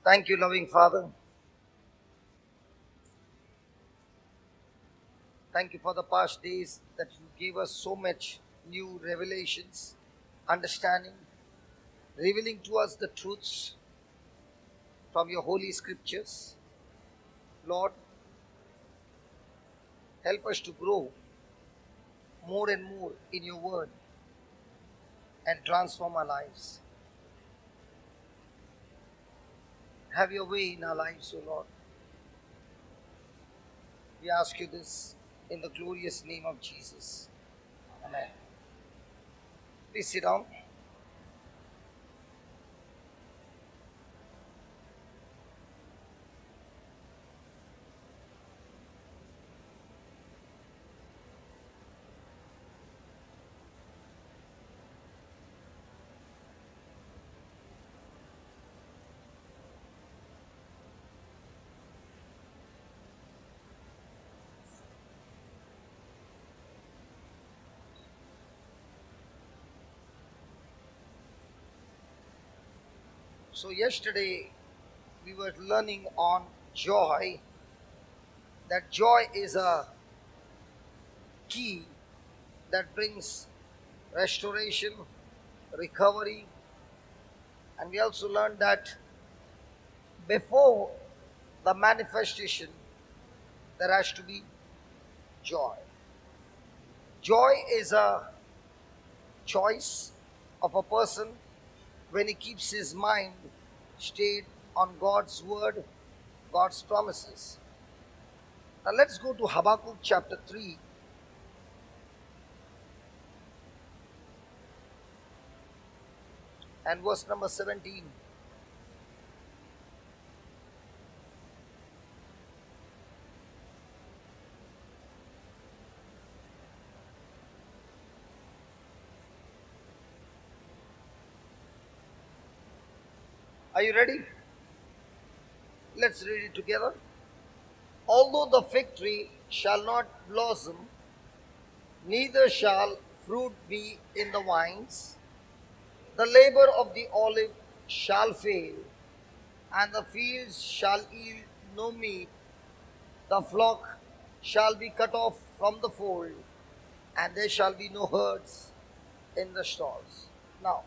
Thank you, loving Father. Thank you for the past days that you gave us so much new revelations, understanding, revealing to us the truths from your holy scriptures. Lord, help us to grow more and more in your word and transform our lives. Have your way in our lives, O Lord. We ask you this in the glorious name of Jesus. Amen. Please sit down. So yesterday we were learning on joy, that joy is a key that brings restoration, recovery, and we also learned that before the manifestation there has to be joy. Joy is a choice of a person when he keeps his mind stayed on God's word, God's promises. Now let's go to Habakkuk chapter 3. And verse number 17. Are you ready? Let's read it together. Although the fig tree shall not blossom, neither shall fruit be in the vines, the labor of the olive shall fail, and the fields shall yield no meat. The flock shall be cut off from the fold, and there shall be no herds in the stalls. Now,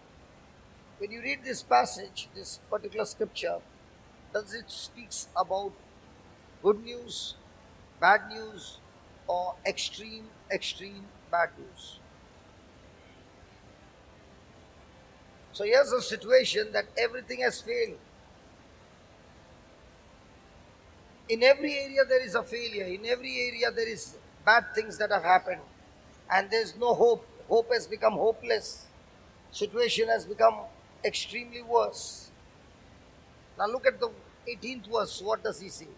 when you read this passage, this particular scripture, does it speaks about good news, bad news, or extreme bad news? So here's a situation that everything has failed. In every area there is a failure. In every area there is bad things that have happened. And there's no hope. Hope has become hopeless. Situation has become extremely worse. Now look at the 18th verse. What does he say?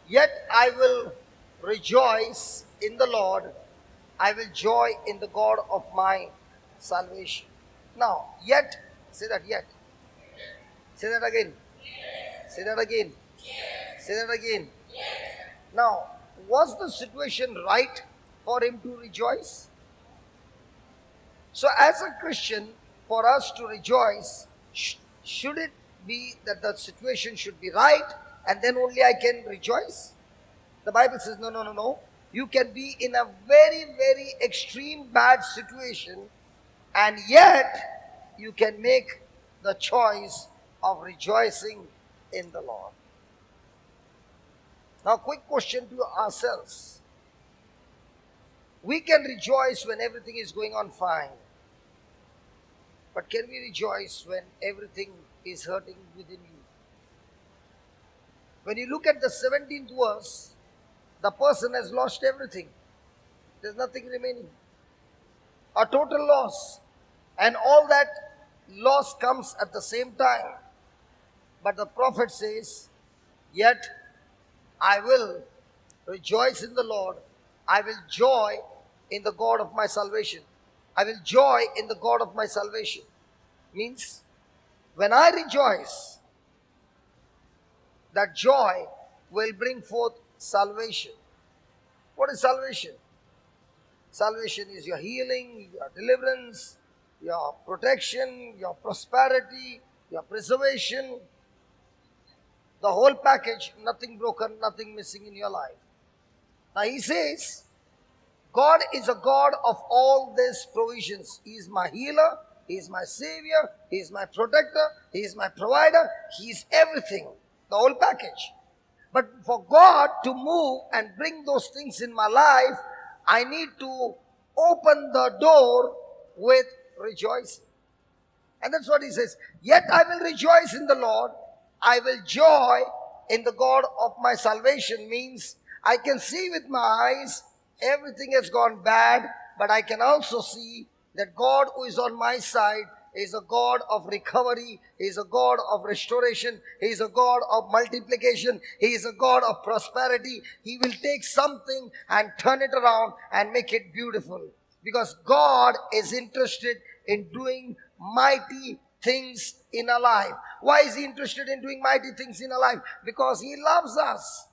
Yet I will rejoice in the Lord. I will joy in the God of my salvation. Now, yet, say that yet. Say that again. Say that again. Say that again. Now, was the situation right for him to rejoice? So as a Christian, for us to rejoice, should it be that the situation should be right and then only I can rejoice? The Bible says, no. You can be in a very extreme bad situation and yet you can make the choice of rejoicing in the Lord. Now, quick question to ourselves. We can rejoice when everything is going on fine. But can we rejoice when everything is hurting within you? When you look at the 17th verse, the person has lost everything. There's nothing remaining. A total loss. And all that loss comes at the same time. But the prophet says, yet I will rejoice in the Lord. I will joy in the God of my salvation. I will joy in the God of my salvation. Means, when I rejoice, that joy will bring forth salvation. What is salvation? Salvation is your healing, your deliverance, your protection, your prosperity, your preservation, the whole package, nothing broken, nothing missing in your life. Now he says, God is a God of all these provisions. He is my healer, He is my savior, He is my protector, He is my provider, He is everything, the whole package. But for God to move and bring those things in my life, I need to open the door with rejoicing. And that's what he says. Yet I will rejoice in the Lord. I will joy in the God of my salvation. Means I can see with my eyes everything has gone bad, but I can also see that God who is on my side is a God of recovery. He is a God of restoration. He is a God of multiplication. He is a God of prosperity. He will take something and turn it around and make it beautiful. Because God is interested in doing mighty things in our life. Why is He interested in doing mighty things in our life? Because He loves us.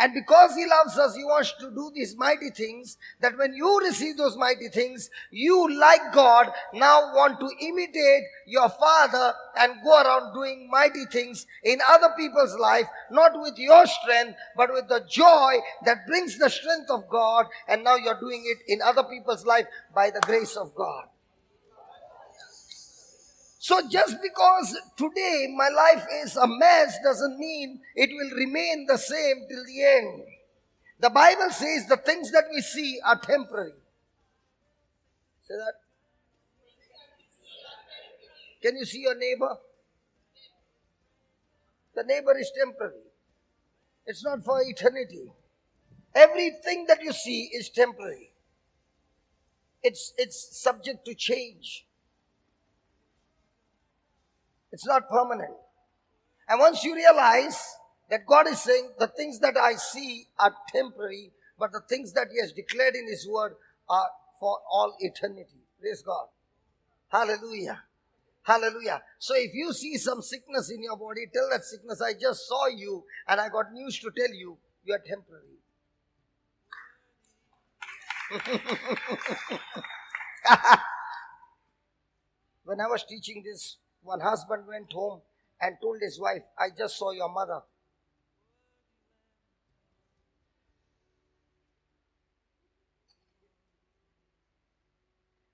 And because He loves us, He wants to do these mighty things, that when you receive those mighty things, you, like God, now want to imitate your Father and go around doing mighty things in other people's life, not with your strength, but with the joy that brings the strength of God, and now you're doing it in other people's life by the grace of God. So just because today my life is a mess doesn't mean it will remain the same till the end. The Bible says the things that we see are temporary. Say that. Can you see your neighbor? The neighbor is temporary. It's not for eternity. Everything that you see is temporary. It's subject to change. It's not permanent. And once you realize that God is saying the things that I see are temporary, but the things that He has declared in His word are for all eternity. Praise God. Hallelujah. Hallelujah. So if you see some sickness in your body, tell that sickness, I just saw you and I got news to tell you, you are temporary. When I was teaching this, one husband went home and told his wife, I just saw your mother.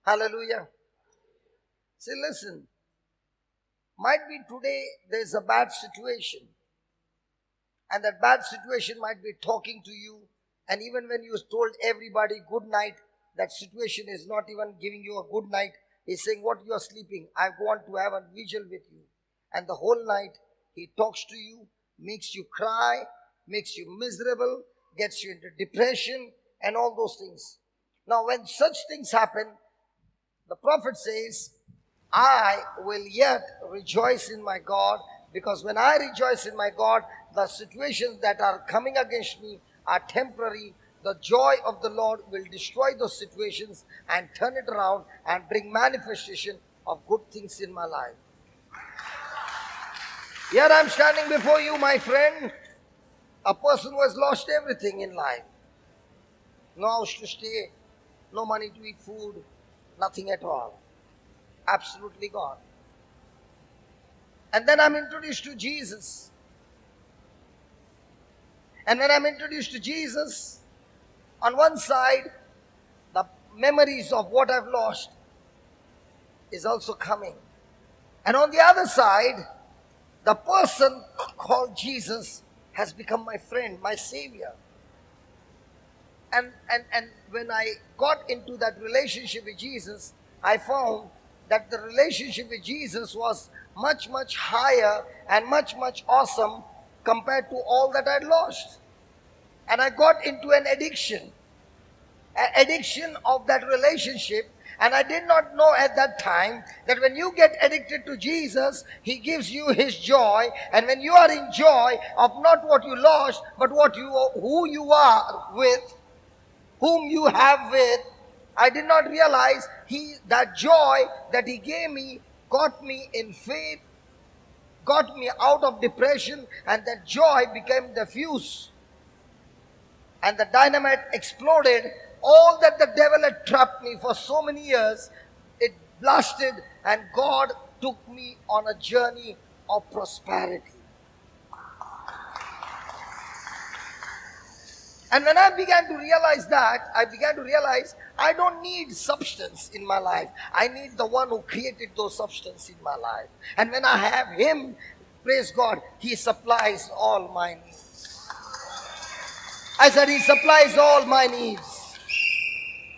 Hallelujah. See, listen. Might be today there's a bad situation. And that bad situation might be talking to you. And even when you told everybody good night, that situation is not even giving you a good night. He's saying, what you are sleeping, I want to have a vigil with you. And the whole night he talks to you, makes you cry, makes you miserable, gets you into depression and all those things. Now when such things happen, the prophet says, I will yet rejoice in my God, because when I rejoice in my God, the situations that are coming against me are temporary. The joy of the Lord will destroy those situations and turn it around and bring manifestation of good things in my life. Here I am standing before you, my friend, a person who has lost everything in life. No house to stay, no money to eat food, nothing at all. Absolutely gone. And then I'm introduced to Jesus. And when I'm introduced to Jesus, on one side, the memories of what I've lost is also coming. And on the other side, the person called Jesus has become my friend, my savior. And when I got into that relationship with Jesus, I found that the relationship with Jesus was much, much higher and much, much awesome compared to all that I'd lost. And I got into an addiction of that relationship. And I did not know at that time that when you get addicted to Jesus, He gives you His joy. And when you are in joy of not what you lost, but who you are with, whom you have with, I did not realize that joy that He gave me got me in faith, got me out of depression, and that joy became the fuse. And the dynamite exploded all that the devil had trapped me for so many years, it blasted, and God took me on a journey of prosperity. And when I began to realize that, I don't need substance in my life. I need the one who created those substance in my life. And when I have him, praise God, he supplies all my needs. I said he supplies all my needs.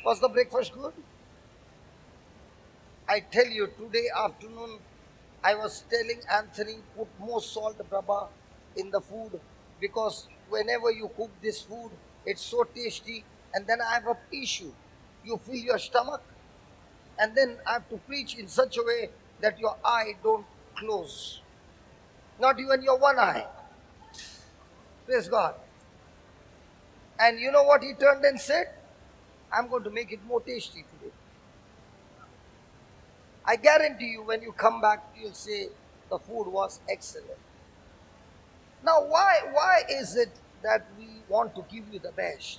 Was the breakfast good? I tell you, today afternoon, I was telling Anthony, put more salt, Prabha, in the food, because whenever you cook this food, it's so tasty. And then I have a issue. You fill your stomach, and then I have to preach in such a way that your eye don't close. Not even your one eye. Praise God. And you know what he turned and said? I'm going to make it more tasty today. I guarantee you, when you come back, you'll say the food was excellent. Now, why is it that we want to give you the best?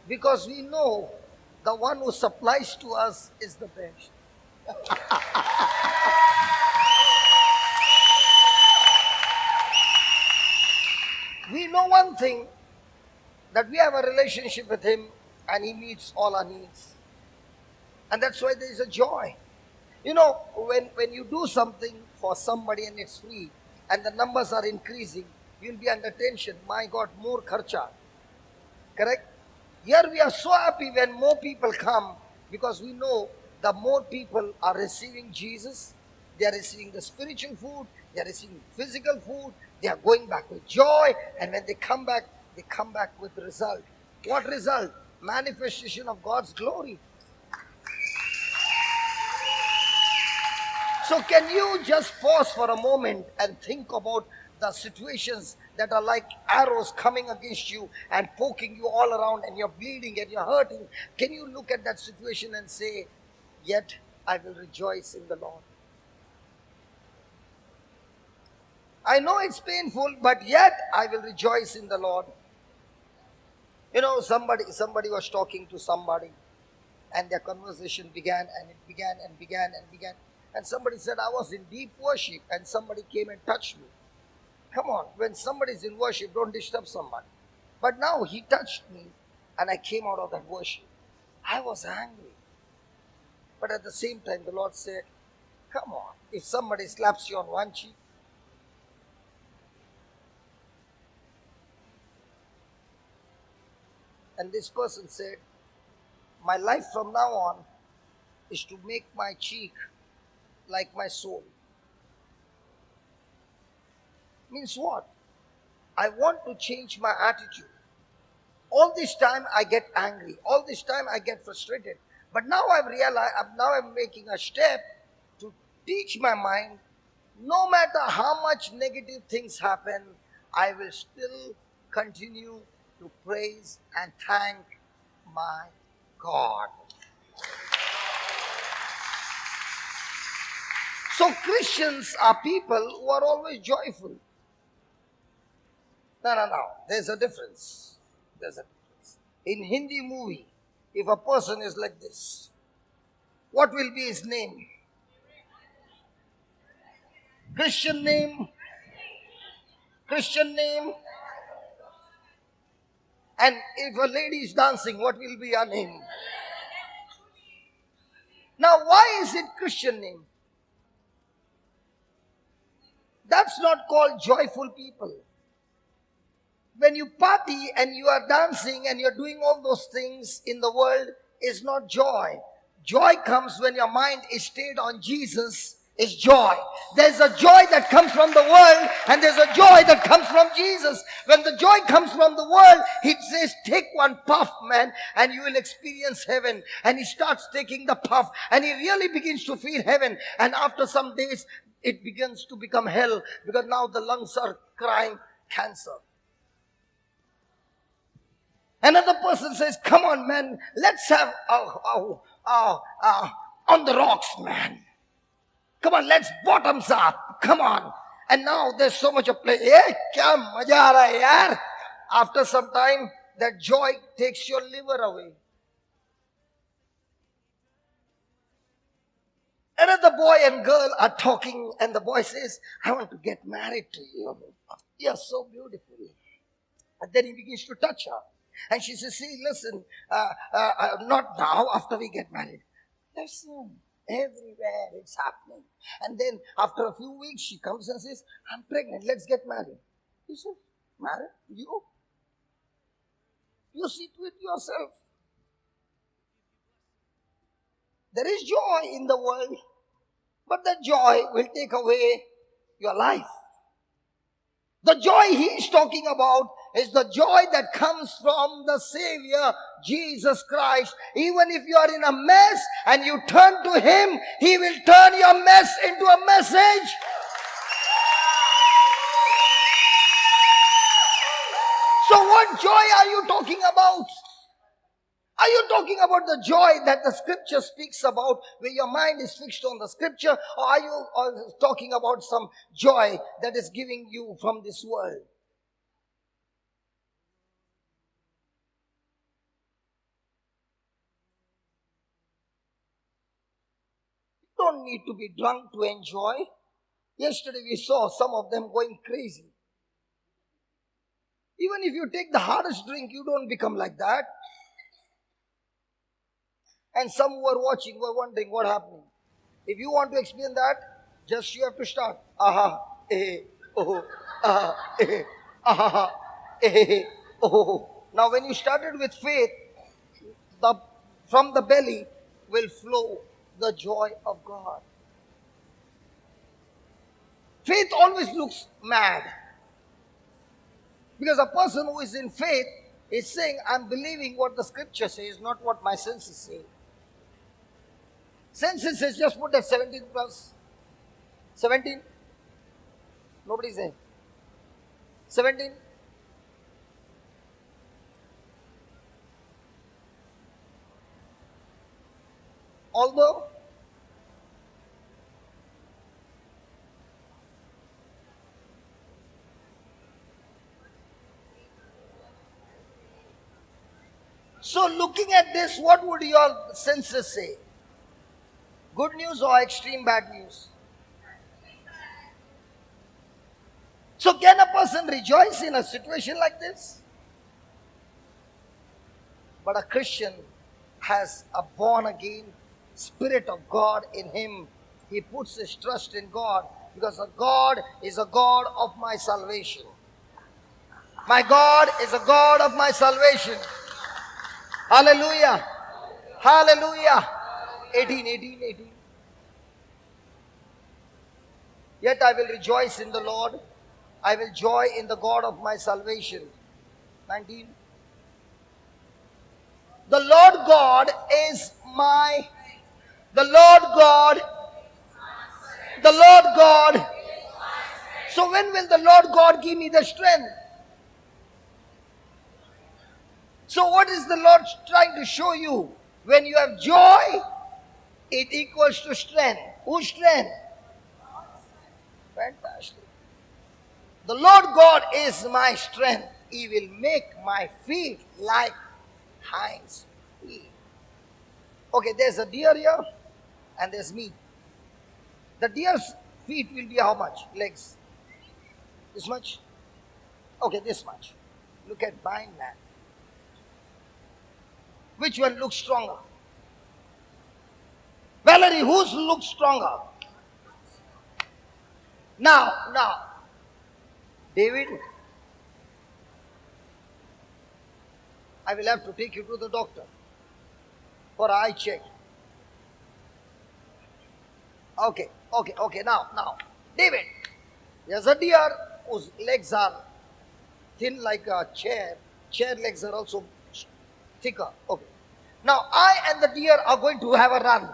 Because we know the one who supplies to us is the best. We know one thing, that we have a relationship with him and he meets all our needs. And that's why there is a joy. You know, when you do something for somebody and it's free and the numbers are increasing, you'll be under tension. My God, more kharcha. Correct? Here we are so happy when more people come, because we know the more people are receiving Jesus, they are receiving the spiritual food, they are receiving physical food, they are going back with joy, and when they come back with result. What result? Manifestation of God's glory. So can you just pause for a moment and think about the situations that are like arrows coming against you and poking you all around, and you're bleeding and you're hurting? Can you look at that situation and say, yet I will rejoice in the Lord? I know it's painful, but yet I will rejoice in the Lord. You know, somebody was talking to somebody, and their conversation began, and it began and began and began. And somebody said, I was in deep worship, and somebody came and touched me. Come on, when somebody's in worship, don't disturb somebody. But now he touched me, and I came out of that worship. I was angry. But at the same time, the Lord said, come on, if somebody slaps you on one cheek, and this person said, my life from now on is to make my cheek like my soul. Means what? I want to change my attitude. All this time I get angry. All this time I get frustrated. But now I've realized, now I'm making a step to teach my mind, no matter how much negative things happen, I will still continue to praise and thank my God. So Christians are people who are always joyful. No. There's a difference. There's a difference. In Hindi movie, if a person is like this, what will be his name? Christian name? Christian name? And if a lady is dancing, what will be her name? Now, why is it Christian name? That's not called joyful people. When you party and you are dancing and you're doing all those things in the world, is not joy. Joy comes when your mind is stayed on Jesus, is joy. There's a joy that comes from the world, and there's a joy that comes from Jesus. When the joy comes from the world, he says, take one puff, man, and you will experience heaven. And he starts taking the puff, and he really begins to feel heaven. And after some days, it begins to become hell, because now the lungs are crying cancer. Another person says, come on, man, let's have on the rocks, man. Come on, let's bottoms up. Come on. And now there's so much of play. Kya maja aa raha hai yaar. after some time, that joy takes your liver away. Another boy and girl are talking, and the boy says, I want to get married to you. You're so beautiful. And then he begins to touch her. And she says, see, listen, not now, after we get married. Listen, everywhere it's happening. And then after a few weeks, she comes and says, I'm pregnant, let's get married. He says, married? You? You see to it yourself. There is joy in the world, but the joy will take away your life. The joy he is talking about is the joy that comes from the Savior, Jesus Christ. Even if you are in a mess and you turn to him, he will turn your mess into a message. So what joy are you talking about? Are you talking about the joy that the scripture speaks about, where your mind is fixed on the scripture? Or are you talking about some joy that is giving you from this world? You don't need to be drunk to enjoy. Yesterday we saw some of them going crazy. Even if you take the hardest drink, you don't become like that. And some who were watching were wondering what happened. If you want to explain that, just you have to start. Aha, eh, oh, aha, eh, aha, eh, oh. Now when you started with faith, from the belly will flow the joy of God. Faith always looks mad. Because a person who is in faith is saying, I'm believing what the scripture says, not what my senses say. Senses says just put that 17 plus 17. Nobody's saying 17. Although so looking at this, what would your senses say? Good news or extreme bad news? So can a person rejoice in a situation like this? But a Christian has a born again Spirit of God in him. He puts his trust in God because God is a God of my salvation. My God is a God of my salvation. Hallelujah. Hallelujah. 18. Yet I will rejoice in the Lord. I will joy in the God of my salvation. 19. The Lord God is my, the Lord God, the Lord God. So when will the Lord God give me the strength? So what is the Lord trying to show you? When you have joy, it equals to strength. Whose strength? Fantastic. The Lord God is my strength. He will make my feet like hinds feet. Okay, there's a deer here and there's me. The deer's feet will be how much? Legs? This much? Okay, this much. Look at mine, man. Which one looks stronger? Valerie, whose looks stronger? Now, David, I will have to take you to the doctor for an eye check. Okay, now, David, there's a deer whose legs are thin like a chair. Chair legs are also thicker. Okay. Now, I and the deer are going to have a run.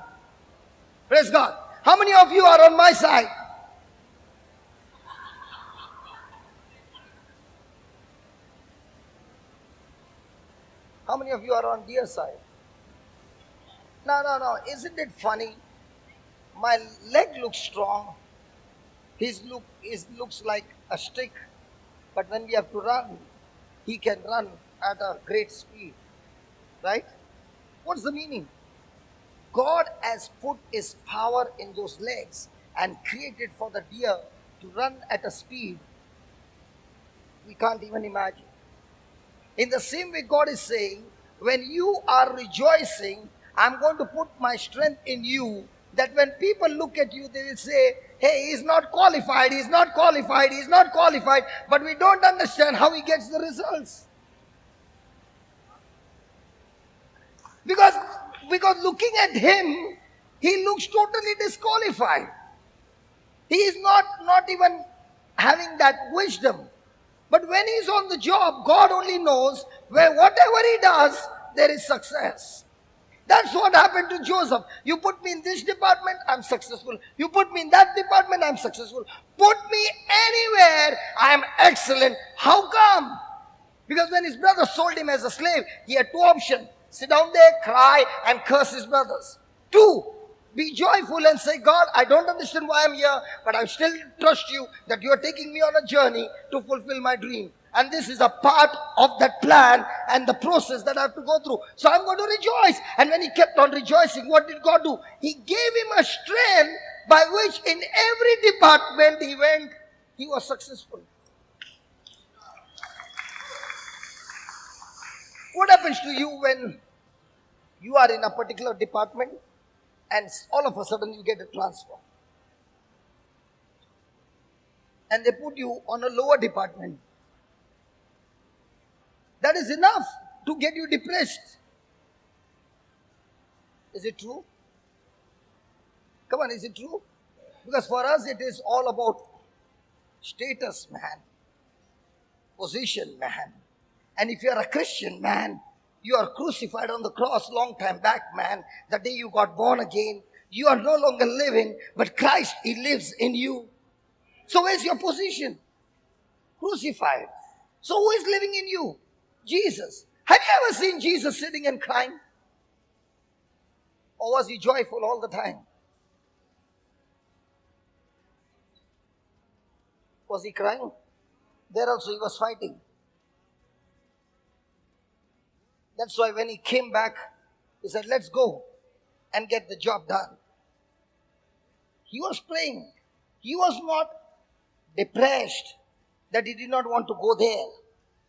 Praise God. How many of you are on my side? How many of you are on deer side? No. Isn't it funny? My leg looks strong. His looks like a stick. But when we have to run, he can run at a great speed. Right? What's the meaning? God has put his power in those legs and created for the deer to run at a speed we can't even imagine. In the same way, God is saying, when you are rejoicing, I'm going to put my strength in you, that when people look at you, they will say, hey, he's not qualified, he's not qualified, he's not qualified, but we don't understand how he gets the results. Because looking at him, he looks totally disqualified. He is not even having that wisdom. But when he's on the job, God only knows where whatever he does, there is success. That's what happened to Joseph. You put me in this department, I'm successful. You put me in that department, I'm successful. Put me anywhere, I'm excellent. How come? Because when his brother sold him as a slave, he had two options. Sit down there, cry, and curse his brothers. Two, be joyful and say, God, I don't understand why I'm here, but I still trust you that you are taking me on a journey to fulfill my dream. And this is a part of that plan and the process that I have to go through. So I'm going to rejoice. And when he kept on rejoicing, what did God do? He gave him a strength by which in every department he went, he was successful. What happens to you when you are in a particular department and all of a sudden you get a transfer? And they put you on a lower department. That is enough to get you depressed. Is it true? Come on, is it true? Because for us it is all about status, man. Position, man. And if you are a Christian, man, you are crucified on the cross long time back, man. The day you got born again, you are no longer living, but Christ, he lives in you. So where's your position? Crucified. So who is living in you? Jesus. Have you ever seen Jesus sitting and crying? Or was he joyful all the time? Was he crying? There also he was fighting. That's why when he came back, he said, let's go and get the job done. He was praying. He was not depressed that he did not want to go there.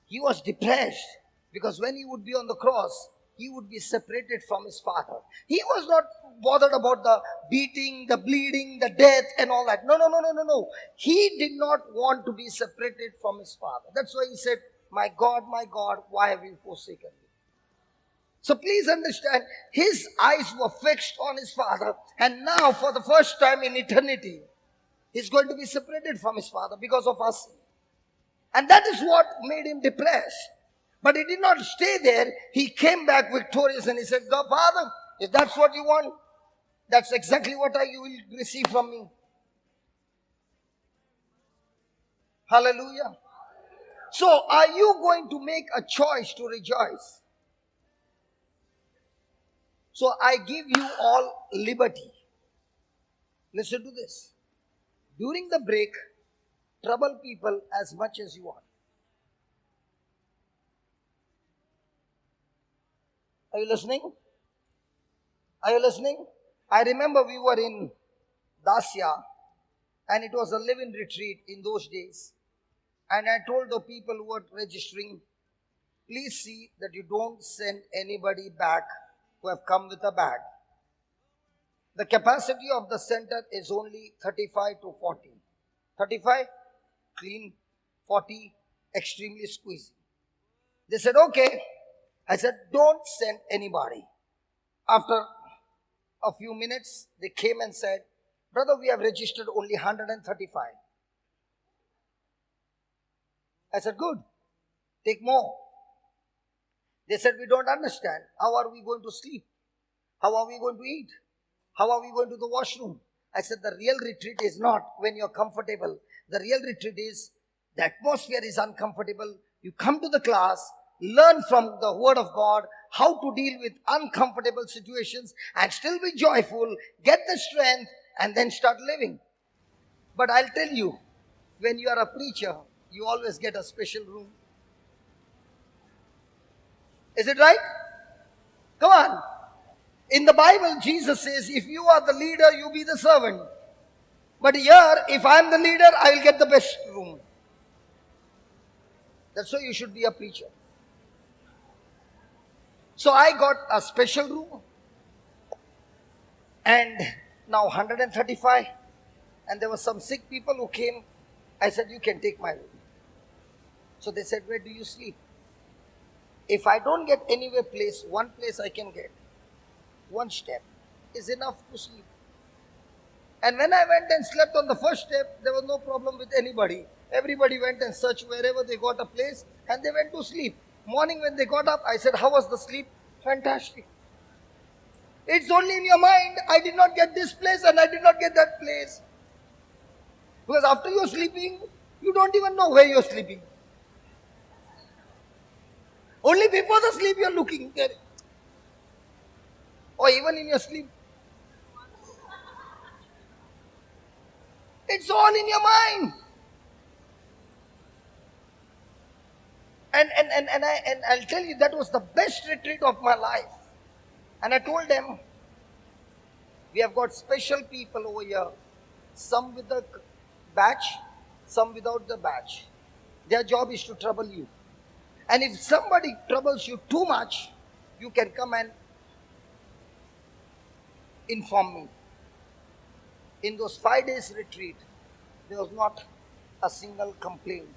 He was depressed because when he would be on the cross, he would be separated from his Father. He was not bothered about the beating, the bleeding, the death and all that. No. He did not want to be separated from his Father. That's why he said, my God, why have you forsaken me? So please understand, his eyes were fixed on his Father, and now for the first time in eternity, he's going to be separated from his Father because of us. And that is what made him depressed. But he did not stay there. He came back victorious and he said, God, Father, if that's what you want, that's exactly what you will receive from me. Hallelujah. So are you going to make a choice to rejoice? So I give you all liberty. Listen to this. During the break, trouble people as much as you want. Are you listening? Are you listening? I remember we were in Dacia and it was a live-in retreat in those days. And I told the people who were registering, please see that you don't send anybody back who have come with a bag. The capacity of the center is only 35 to 40. 35, clean, 40, extremely squeezy. They said, okay. I said, don't send anybody. After a few minutes, they came and said, brother, we have registered only 135. I said, good. Take more. They said, we don't understand. How are we going to sleep? How are we going to eat? How are we going to the washroom? I said, the real retreat is not when you're comfortable. The real retreat is, the atmosphere is uncomfortable. You come to the class, learn from the word of God, how to deal with uncomfortable situations and still be joyful, get the strength and then start living. But I'll tell you, when you are a preacher, you always get a special room. Is it right? Come on. In the Bible, Jesus says, if you are the leader, you be the servant. But here, if I am the leader, I will get the best room. That's why you should be a preacher. So I got a special room. And now 135. And there were some sick people who came. I said, you can take my room. So they said, where do you sleep? If I don't get anywhere place, one place I can get, one step is enough to sleep. And when I went and slept on the first step, there was no problem with anybody. Everybody went and searched wherever they got a place and they went to sleep. Morning when they got up, I said, how was the sleep? Fantastic. It's only in your mind, I did not get this place and I did not get that place. Because after you're sleeping, you don't even know where you're sleeping. Only before the sleep you're looking there. Or even in your sleep. It's all in your mind. And I'll tell you, that was the best retreat of my life. And I told them, we have got special people over here. Some with the badge, some without the badge. Their job is to trouble you. And if somebody troubles you too much, you can come and inform me. In those 5 days retreat, there was not a single complaint.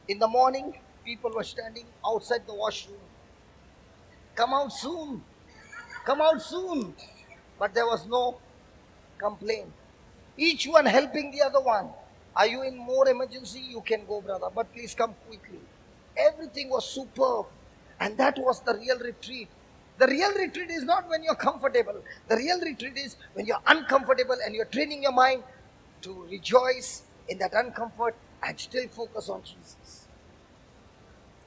In the morning, people were standing outside the washroom. Come out soon. Come out soon. But there was no complaint. Each one helping the other one. Are you in more emergency? You can go, brother. But please come quickly. Everything was superb. And that was the real retreat. The real retreat is not when you're comfortable. The real retreat is when you're uncomfortable and you're training your mind to rejoice in that uncomfort and still focus on Jesus.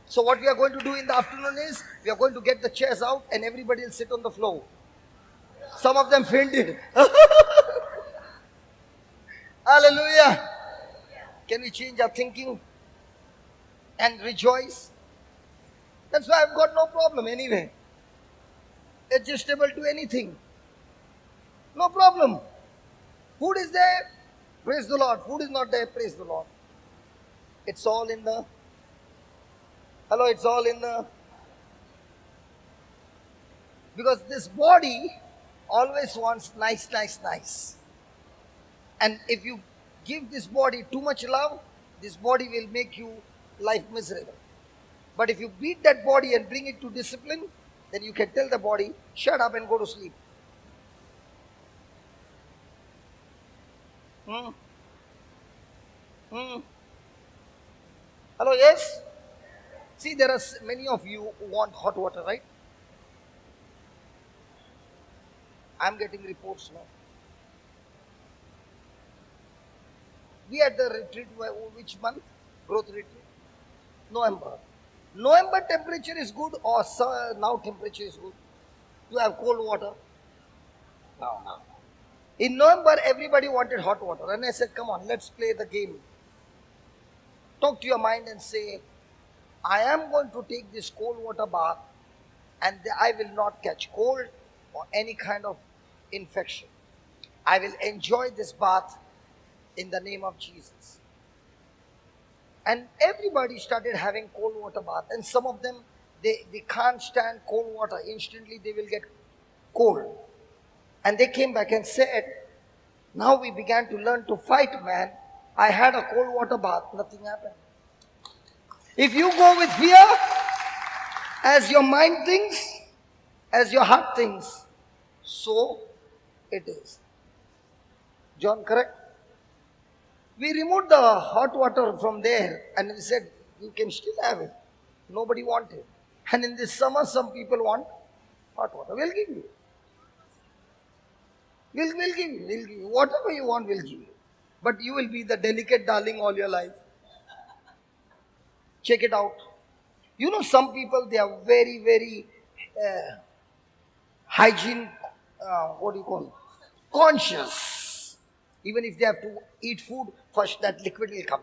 So what we are going to do in the afternoon is, we are going to get the chairs out and everybody will sit on the floor. Some of them fainted. Hallelujah. Can we change our thinking and rejoice? That's why I've got no problem anyway. Adjustable to anything. No problem. Food is there, praise the Lord. Food is not there, praise the Lord. It's all in the, hello, it's all in the, because this body always wants nice, nice, nice. And if you give this body too much love, this body will make you life miserable. But if you beat that body and bring it to discipline, then you can tell the body, shut up and go to sleep. Hello, yes? See, there are many of you who want hot water, right? I'm getting reports now. We had the retreat, which month? Growth retreat? November. November temperature is good or now temperature is good? You have cold water? No. In November, everybody wanted hot water. And I said, come on, let's play the game. Talk to your mind and say, I am going to take this cold water bath and I will not catch cold or any kind of infection. I will enjoy this bath in the name of Jesus. And everybody started having cold water bath. And some of them, they can't stand cold water. Instantly they will get cold. And they came back and said, now we began to learn to fight, man. I had a cold water bath. Nothing happened. If you go with fear, as your mind thinks, as your heart thinks, so it is. John, correct? We removed the hot water from there and we said, you can still have it. Nobody wanted. And in this summer, some people want hot water. We'll give you. We'll give you. Whatever you want, we'll give you. But you will be the delicate darling all your life. Check it out. You know, some people, they are very, very hygiene, conscious. Even if they have to eat food, first that liquid will come.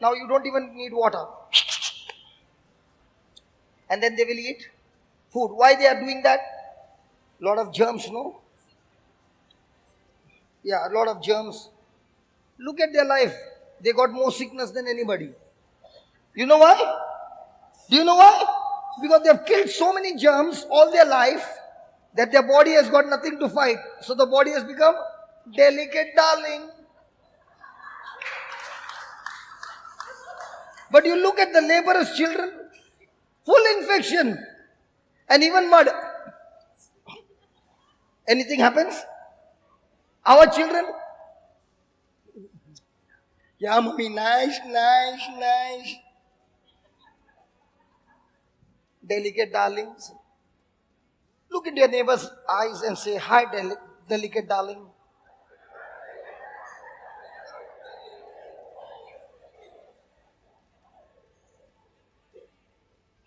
Now you don't even need water. and then they will eat food. Why they are doing that? Lot of germs, no? Yeah, a lot of germs. Look at their life. They got more sickness than anybody. You know why? Do you know why? Because they have killed so many germs all their life that their body has got nothing to fight. So the body has become delicate, darling. But you look at the laborers' children, full infection and even mud. Anything happens? Our children, yeah, mommy, nice, nice, nice. Delicate darlings. Look at your neighbor's eyes and say, hi, delicate darling.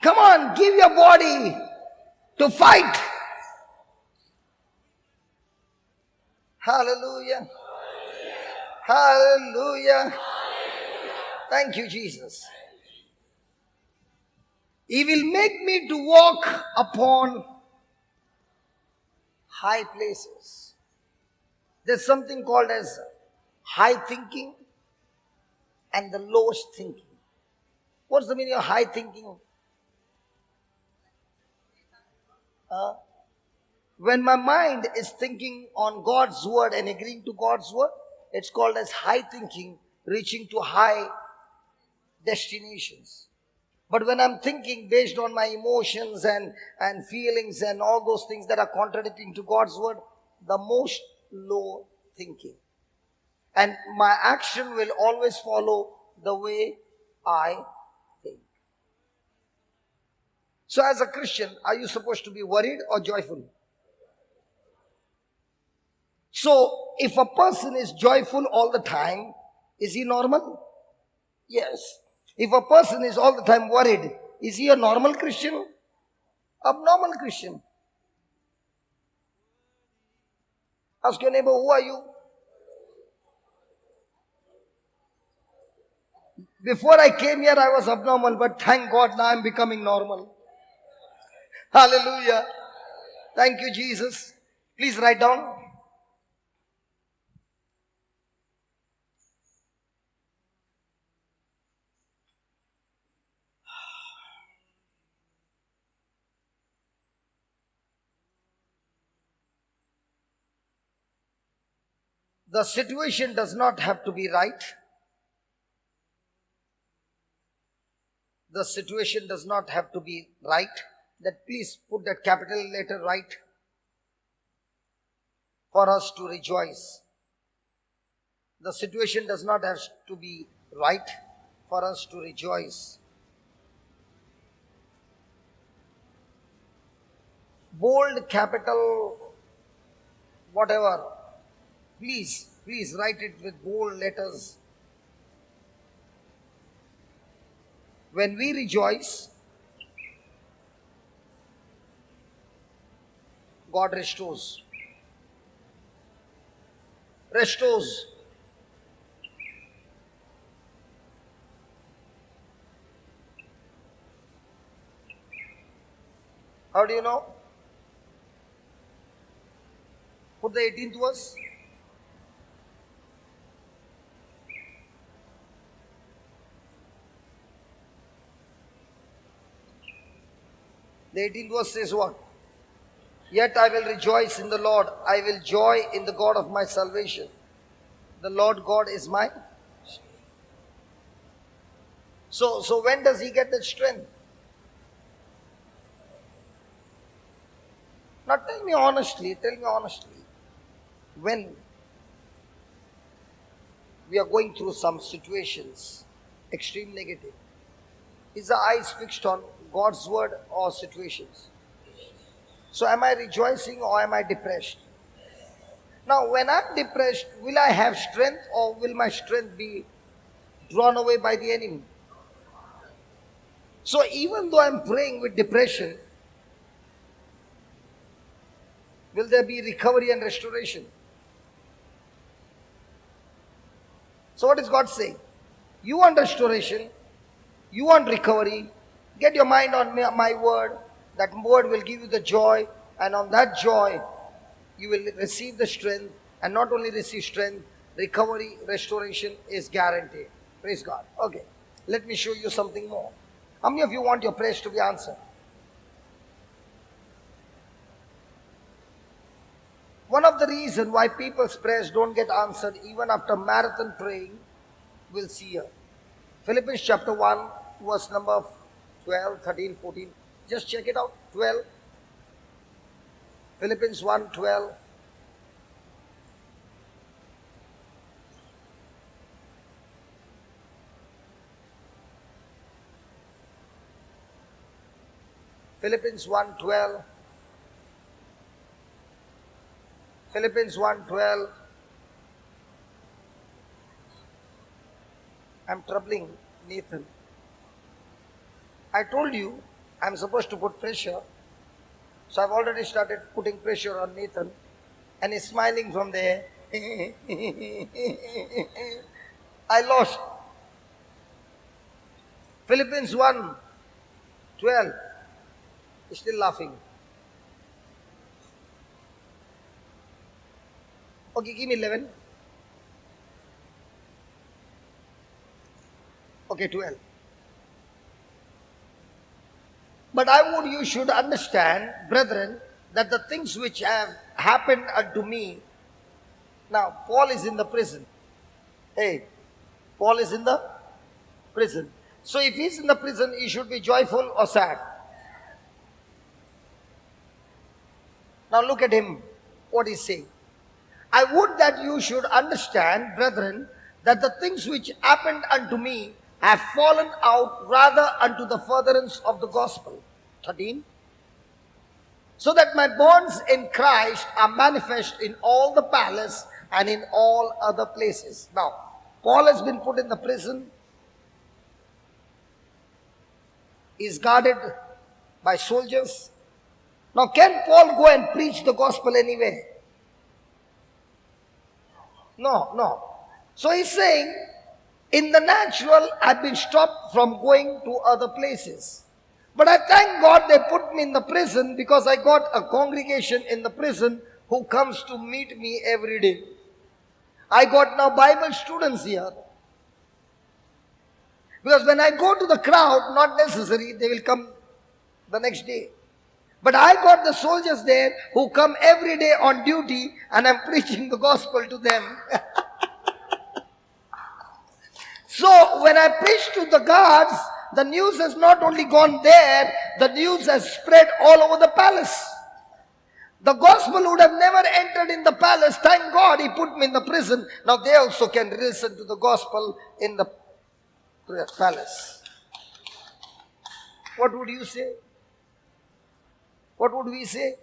Come on, give your body to fight. Hallelujah. Hallelujah. Thank you, Jesus. He will make me to walk upon high places. There's something called as high thinking and the lowest thinking. What's the meaning of high thinking? When my mind is thinking on God's word and agreeing to God's word, it's called as high thinking, reaching to high destinations. But when I'm thinking based on my emotions and feelings and all those things that are contradicting to God's word, the most low thinking. And my action will always follow the way I think. So as a Christian, are you supposed to be worried or joyful? So if a person is joyful all the time, is he normal? Yes. If a person is all the time worried, is he a normal Christian? Abnormal Christian. Ask your neighbor, who are you? Before I came here, I was abnormal, but thank God now I'm becoming normal. Hallelujah. Thank you, Jesus. Please write down. The situation does not have to be right. The situation does not have to be right. That please put that capital letter right for us to rejoice. The situation does not have to be right for us to rejoice. Bold, capital, whatever. Please write it with bold letters. When we rejoice, God restores. Restores. How do you know? Put the 18th verse. The 18th verse says what? Yet I will rejoice in the Lord. I will joy in the God of my salvation. The Lord God is my strength. So when does he get that strength? Now tell me honestly. When we are going through some situations, extreme negative, is the eyes fixed on God's word or situations? So am I rejoicing or am I depressed? Now when I'm depressed, will I have strength or will my strength be drawn away by the enemy? So even though I'm praying with depression, will there be recovery and restoration? So what is God saying? You want restoration, you want recovery, Get your mind on my word. That word will give you the joy, and on that joy, you will receive the strength, and not only receive strength, recovery, restoration is guaranteed. Praise God. Okay, let me show you something more. How many of you want your prayers to be answered? One of the reasons why people's prayers don't get answered even after marathon praying, we'll see here. Philippians chapter 1, verse number 12, 13, 14. Just check it out. 12. Philippians 1, 12. Philippians 1, 12. Philippians 1, 12. I'm troubling Nathan. I told you I'm supposed to put pressure. So I've already started putting pressure on Nathan. And he's smiling from there. I lost. Philippians 1, 12. He's still laughing. Okay, give me 11. Okay, 12. But you should understand, brethren, that the things which have happened unto me. Now, Paul is in the prison. Hey, Paul is in the prison. So if he's in the prison, he should be joyful or sad? Now look at him, what he's saying. I would that you should understand, brethren, that the things which happened unto me have fallen out rather unto the furtherance of the gospel. 13. So that my bonds in Christ are manifest in all the palace and in all other places. Now, Paul has been put in the prison. He is guarded by soldiers. Now, can Paul go and preach the gospel anywhere? No. So he's saying, in the natural, I've been stopped from going to other places. But I thank God they put me in the prison because I got a congregation in the prison who comes to meet me every day. I got now Bible students here. Because when I go to the crowd, not necessary, they will come the next day. But I got the soldiers there who come every day on duty, and I'm preaching the gospel to them. So when I preach to the guards, the news has not only gone there, the news has spread all over the palace. The gospel would have never entered in the palace. Thank God he put me in the prison. Now they also can listen to the gospel in the palace. What would you say? What would we say?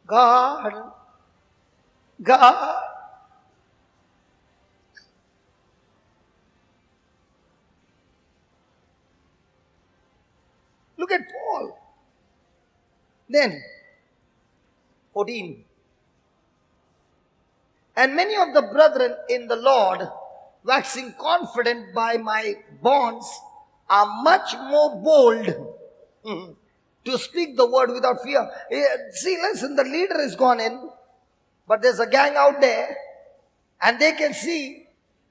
God. Look at Paul. Then, 14. And many of the brethren in the Lord, waxing confident by my bonds, are much more bold to speak the word without fear. See, listen, the leader is gone in, but there's a gang out there, and they can see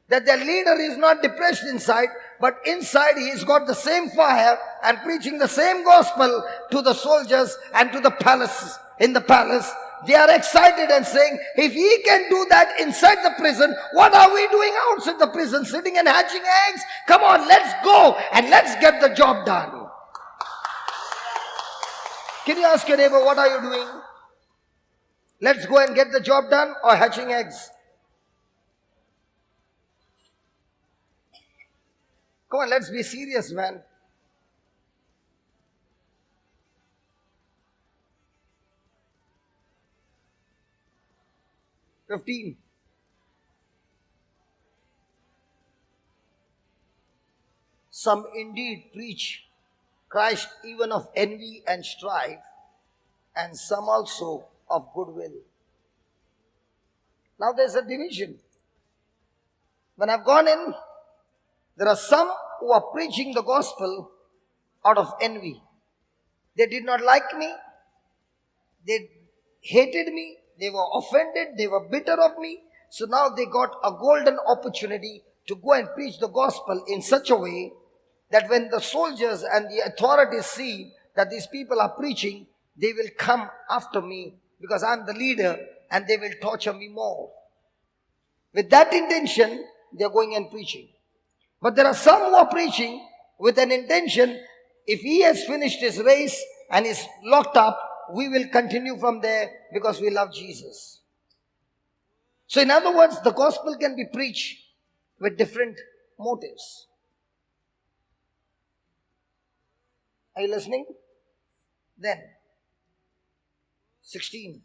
that their leader is not depressed inside, but inside he's got the same fire and preaching the same gospel to the soldiers and to the palace. In the palace, they are excited and saying, if he can do that inside the prison, what are we doing outside the prison, sitting and hatching eggs? Come on, let's go and let's get the job done. Can you ask your neighbor, what are you doing? Let's go and get the job done or hatching eggs? Come on, let's be serious, man. "15. Some indeed preach Christ even of envy and strife, and some also of goodwill." Now there's a division. When I've gone in, there are some who are preaching the gospel out of envy. They did not like me. They hated me. They were offended. They were bitter of me. So now they got a golden opportunity to go and preach the gospel in such a way that when the soldiers and the authorities see that these people are preaching, they will come after me because I'm the leader and they will torture me more. With that intention, they are going and preaching. But there are some who are preaching with an intention, if he has finished his race and is locked up, we will continue from there because we love Jesus. So in other words, the gospel can be preached with different motives. Are you listening? Then, 16.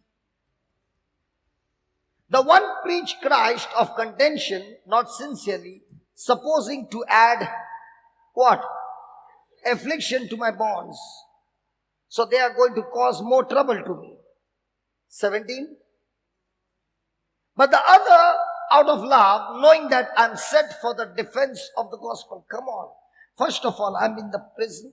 The one preached Christ of contention, not sincerely, supposing to add what? Affliction to my bonds. So they are going to cause more trouble to me. 17. But the other out of love, knowing that I'm set for the defense of the gospel. Come on. First of all, I'm in the prison.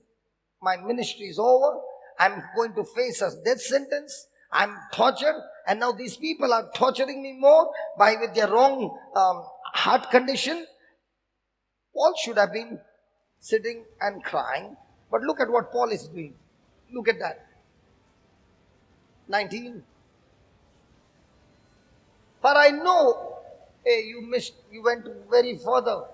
My ministry is over. I'm going to face a death sentence. I'm tortured. And now these people are torturing me more with their wrong heart condition. Paul should have been sitting and crying. But look at what Paul is doing. Look at that. 19. For I know, you went very further.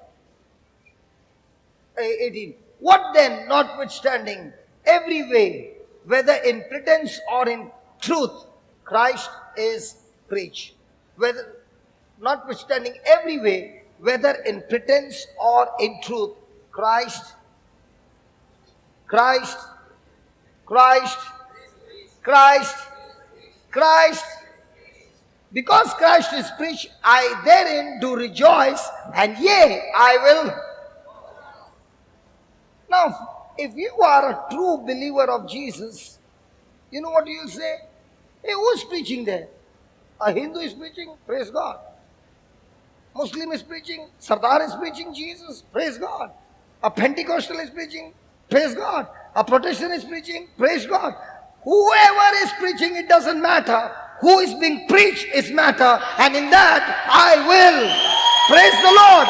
18. What then, notwithstanding, every way, whether in pretense or in truth, Christ is preached. Whether, notwithstanding every way, whether in pretense or in truth, Christ, because Christ is preached, I therein do rejoice, and yea, I will. Now, if you are a true believer of Jesus, you know what you'll say? Hey, who's preaching there? A Hindu is preaching, praise God. Muslim is preaching, Sardar is preaching Jesus, praise God. A Pentecostal is preaching, praise God. A Protestant is preaching, praise God. Whoever is preaching, it doesn't matter. Who is being preached is matter, and in that I will praise the Lord.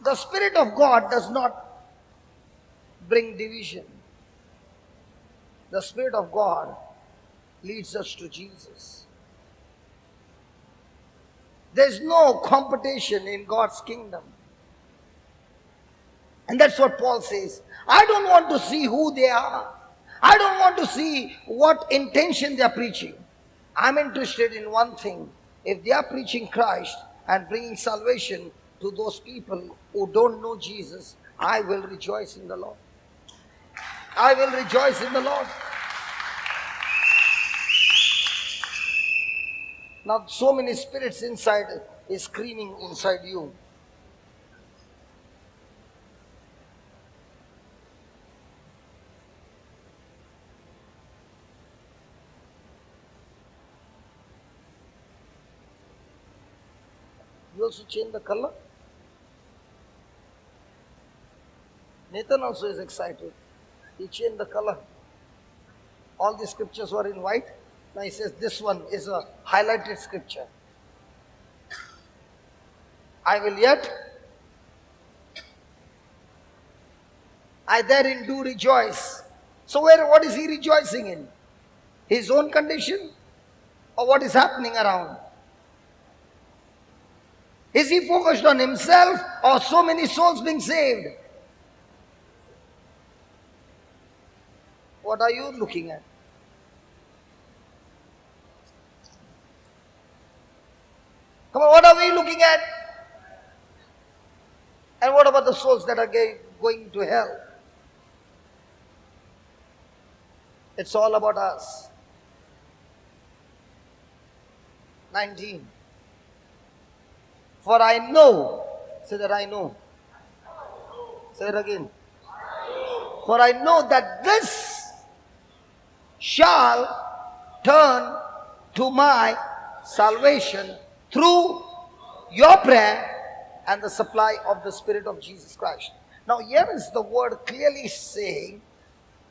The Spirit of God does not bring division. The Spirit of God leads us to Jesus. There's no competition in God's kingdom. And that's what Paul says. I don't want to see who they are. I don't want to see what intention they are preaching. I'm interested in one thing. If they are preaching Christ and bringing salvation to those people who don't know Jesus, I will rejoice in the Lord. I will rejoice in the Lord. Now, so many spirits inside is screaming inside you. You also change the color? Nathan also is excited. He changed the color. All the scriptures were in white. Now he says this one is a highlighted scripture. I will yet, I therein do rejoice. So what is he rejoicing in? His own condition? Or what is happening around? Is he focused on himself or so many souls being saved? What are you looking at? Come on, what are we looking at? And what about the souls that are going to hell? It's all about us. 19. For I know, say that I know. Say it again. For I know that this shall turn to my salvation through your prayer and the supply of the Spirit of Jesus Christ. Now here is the word clearly saying,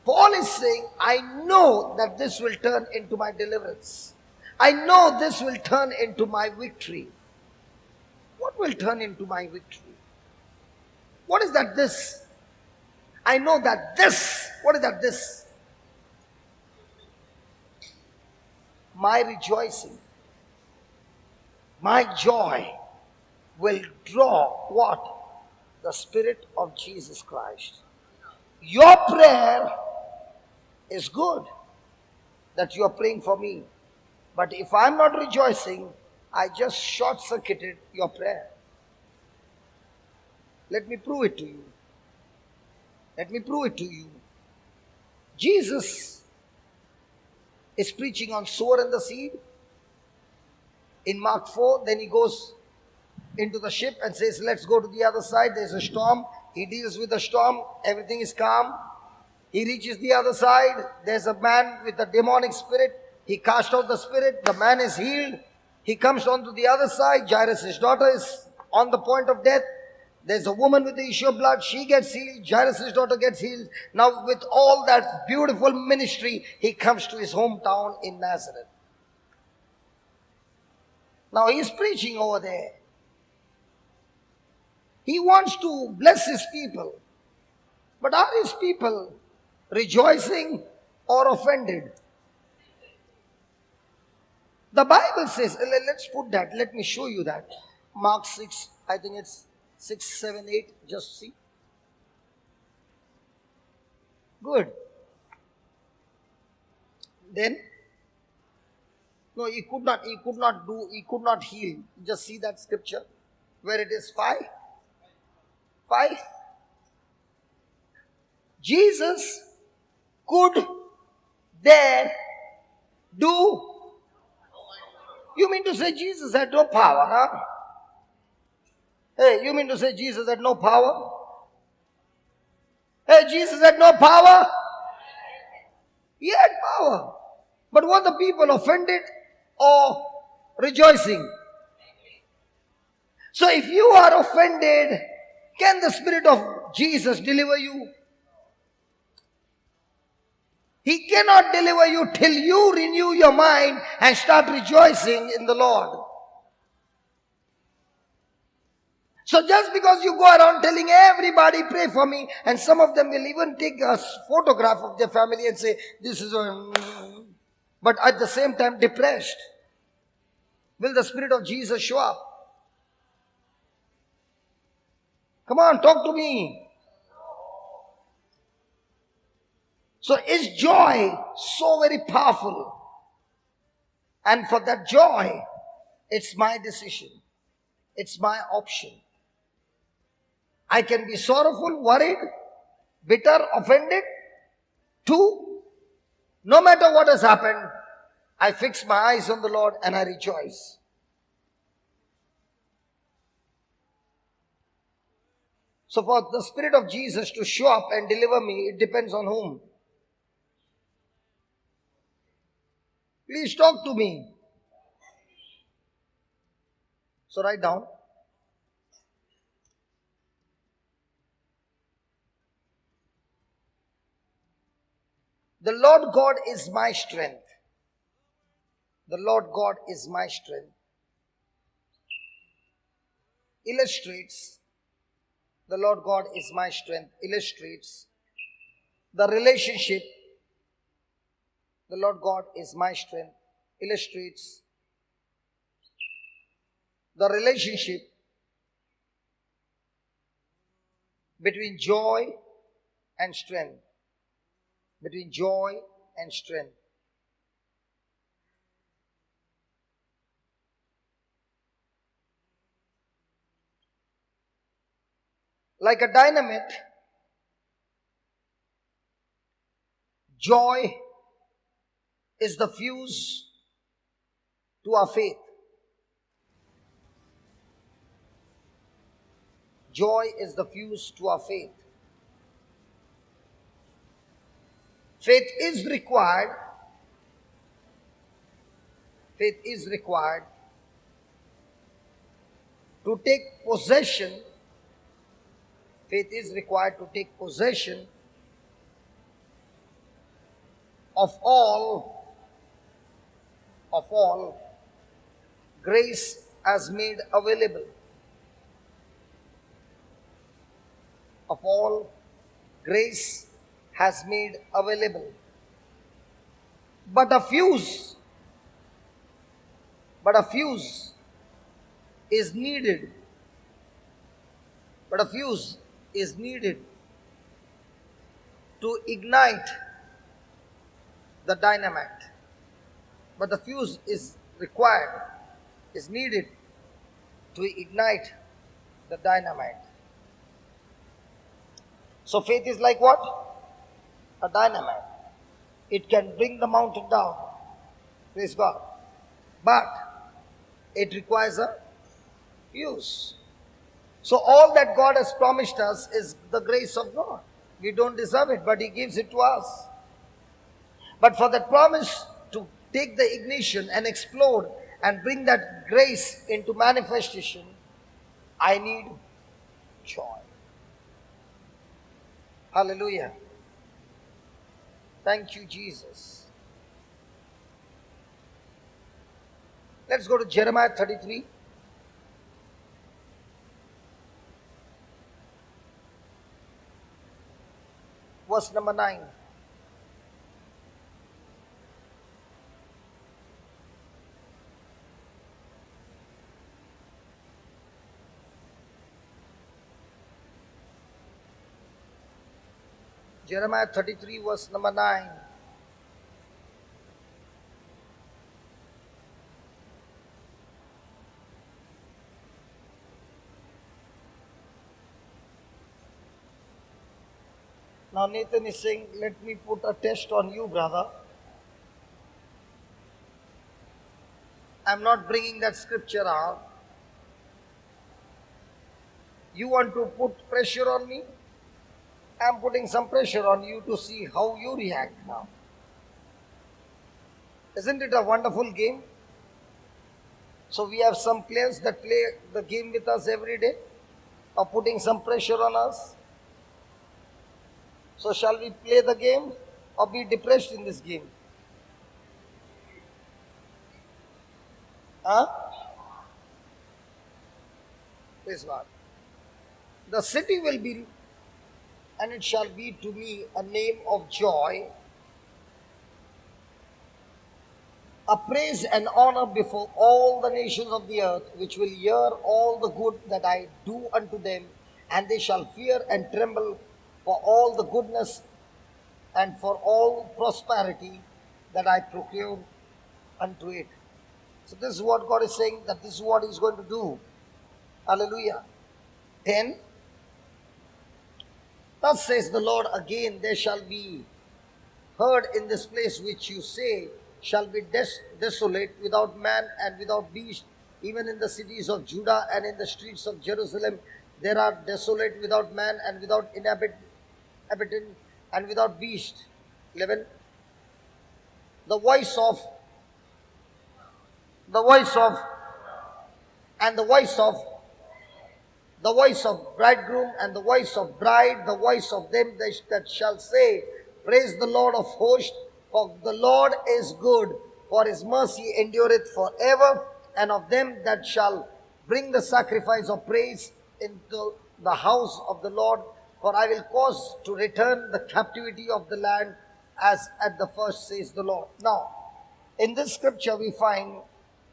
Paul is saying, I know that this will turn into my deliverance. I know this will turn into my victory. What will turn into my victory? What is that this? I know that this. What is that this? My rejoicing, my joy will draw what? The Spirit of Jesus Christ. Your prayer is good that you are praying for me. But if I'm not rejoicing, I just short-circuited your prayer. Let me prove it to you. Let me prove it to you. Jesus is preaching on sower and the seed. In Mark 4, then he goes into the ship and says, let's go to the other side. There's a storm. He deals with the storm. Everything is calm. He reaches the other side. There's a man with a demonic spirit. He cast out the spirit. The man is healed. He comes on to the other side. Jairus' daughter is on the point of death. There's a woman with the issue of blood. She gets healed. Jairus' daughter gets healed. Now with all that beautiful ministry, he comes to his hometown in Nazareth. Now he's preaching over there. He wants to bless his people. But are his people rejoicing or offended? The Bible says, let's put that, let me show you that. Mark 6, I think it's 6, 7, 8, just see. Good. Then, no, he could not heal. Just see that scripture, where it is 5. 5. Jesus could there do. You mean to say Jesus had no power, huh? Hey, you mean to say Jesus had no power? Hey, Jesus had no power? He had power. But were the people offended or rejoicing? So if you are offended, can the Spirit of Jesus deliver you? He cannot deliver you till you renew your mind and start rejoicing in the Lord. So just because you go around telling everybody, pray for me, and some of them will even take a photograph of their family and say, this is but at the same time depressed. Will the Spirit of Jesus show up? Come on, talk to me. So is joy so very powerful? And for that joy, it's my decision. It's my option. I can be sorrowful, worried, bitter, offended. 2, no matter what has happened, I fix my eyes on the Lord and I rejoice. So for the Spirit of Jesus to show up and deliver me, it depends on whom? Please talk to me. So write down. The Lord God is my strength. The Lord God is my strength. Illustrates, the Lord God is my strength. Illustrates the relationship. The Lord God is my strength. Illustrates the relationship between joy and strength. Between joy and strength. Like a dynamite, joy is the fuse to our faith. Joy is the fuse to our faith. Faith is required. Faith is required to take possession, faith is required to take possession of all grace has made available. Of all grace has made available. But a fuse is needed. But a fuse is needed to ignite the dynamite. But the fuse is required, is needed to ignite the dynamite. So faith is like what? A dynamite. It can bring the mountain down. Praise God. But it requires a fuse. So all that God has promised us is the grace of God. We don't deserve it, but He gives it to us. But for that promise to take the ignition and explode and bring that grace into manifestation, I need joy. Hallelujah. Thank you, Jesus. Let's go to Jeremiah 33. Verse number 9. Jeremiah 33 verse number 9. Now Nathan is saying, let me put a test on you, brother. I'm not bringing that scripture out. You want to put pressure on me? I'm putting some pressure on you to see how you react now. Isn't it a wonderful game? So we have some players that play the game with us every day, or putting some pressure on us. So shall we play the game or be depressed in this game? Huh? Praise God. The city will be, and it shall be to me a name of joy, a praise and honor before all the nations of the earth, which will hear all the good that I do unto them, and they shall fear and tremble for all the goodness and for all prosperity that I procure unto it. So this is what God is saying, that this is what He's going to do. Hallelujah. 10. Thus says the Lord again, there shall be heard in this place which you say shall be desolate, without man and without beast, even in the cities of Judah and in the streets of Jerusalem, there are desolate, without man and without inhabitant and without beast. 11. The voice of and the voice of bridegroom and the voice of bride, the voice of them that shall say, praise the Lord of hosts, for the Lord is good, for His mercy endureth forever, and of them that shall bring the sacrifice of praise into the house of the Lord, for I will cause to return the captivity of the land as at the first, says the Lord. Now, in this scripture we find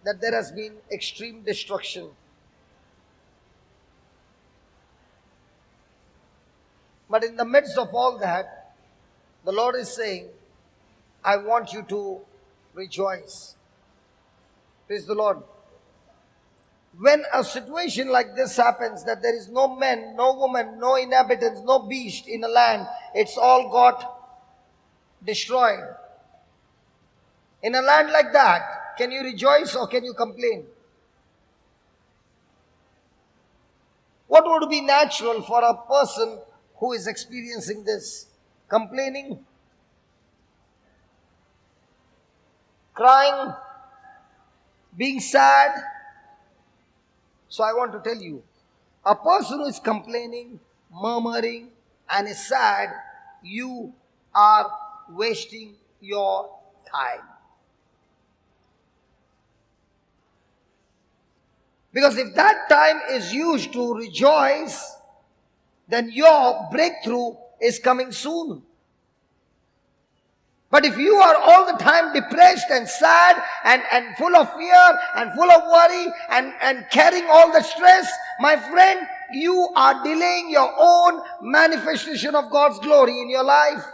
that there has been extreme destruction. But in the midst of all that, the Lord is saying, I want you to rejoice. Praise the Lord. When a situation like this happens, that there is no man, no woman, no inhabitants, no beast in a land, it's all got destroyed. In a land like that, can you rejoice or can you complain? What would be natural for a person who is experiencing this? Complaining, crying, being sad. So I want to tell you, a person who is complaining, murmuring, and is sad, you are wasting your time. Because if that time is used to rejoice, then your breakthrough is coming soon. But if you are all the time depressed and sad and full of fear and full of worry and carrying all the stress, my friend, you are delaying your own manifestation of God's glory in your life.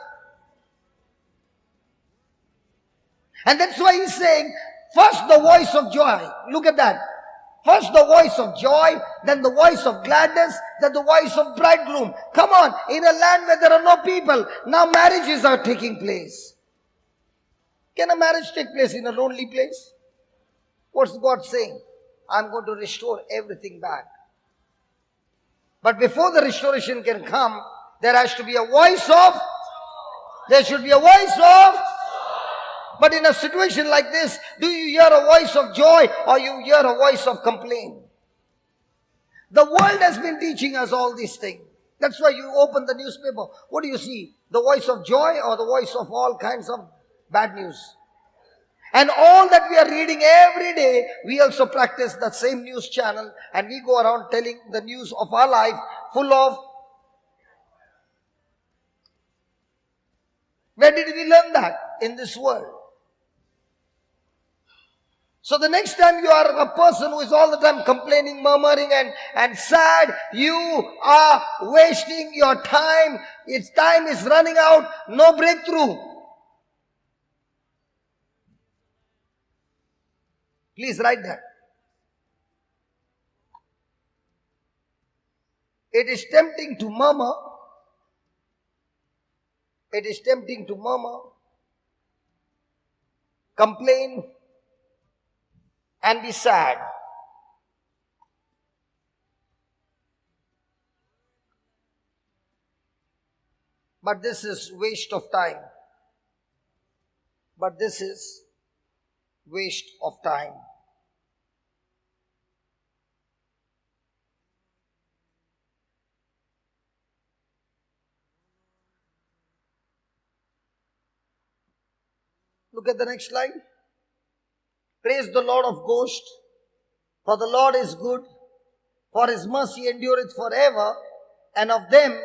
And that's why he's saying, first the voice of joy. Look at that. First the voice of joy, then the voice of gladness, then the voice of bridegroom. Come on, in a land where there are no people, now marriages are taking place. Can a marriage take place in a lonely place? What's God saying? I'm going to restore everything back. But before the restoration can come, there has to be a voice of, there should be a voice of. But in a situation like this, do you hear a voice of joy or you hear a voice of complaint? The world has been teaching us all these things. That's why you open the newspaper. What do you see? The voice of joy or the voice of all kinds of bad news? And all that we are reading every day, we also practice the same news channel and we go around telling the news of our life full of. Where did we learn that? In this world. So the next time you are a person who is all the time complaining, murmuring and sad, you are wasting your time. Its time is running out. No breakthrough. Please write that. It is tempting to murmur. It is tempting to murmur, complain, and be sad. But this is waste of time. But this is waste of time. Look at the next slide. Praise the Lord of hosts, for the Lord is good, for his mercy endureth forever, and of them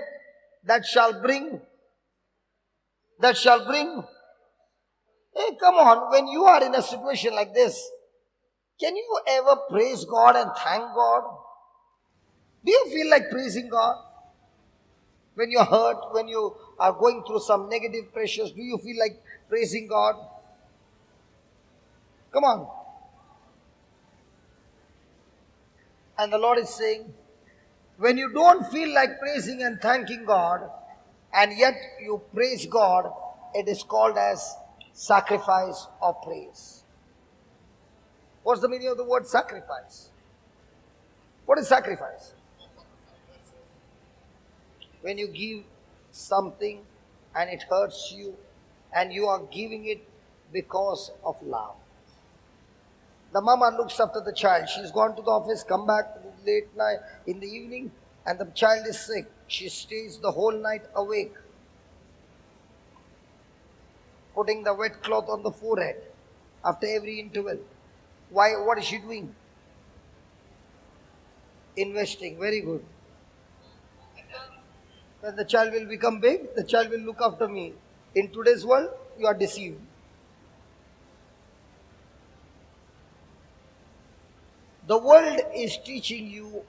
that shall bring. Hey, come on, when you are in a situation like this, can you ever praise God and thank God? Do you feel like praising God? When you're hurt, when you are going through some negative pressures, do you feel like praising God? Come on. And the Lord is saying, when you don't feel like praising and thanking God, and yet you praise God, it is called as sacrifice of praise. What's the meaning of the word sacrifice? What is sacrifice? When you give something and it hurts you, and you are giving it because of love. The mama looks after the child. She's gone to the office, come back late night in the evening, and the child is sick. She stays the whole night awake, putting the wet cloth on the forehead after every interval. Why? What is she doing? Investing. Very good. When the child will become big, the child will look after me. In today's world, you are deceived. The world is teaching you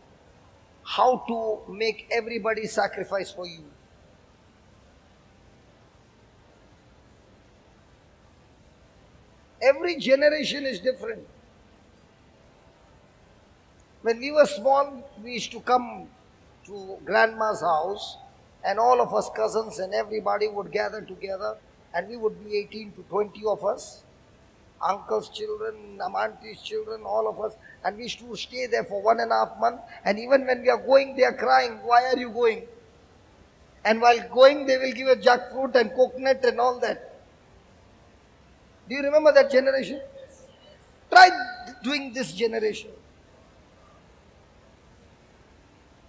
how to make everybody sacrifice for you. Every generation is different. When we were small, we used to come to grandma's house, and all of us cousins and everybody would gather together, and we would be 18 to 20 of us, uncles' children, aunties' children, all of us, and we used to stay there for 1.5 months, and even when we are going, they are crying, why are you going? And while going, they will give a jackfruit and coconut and all that. Do you remember that generation? Try doing this generation.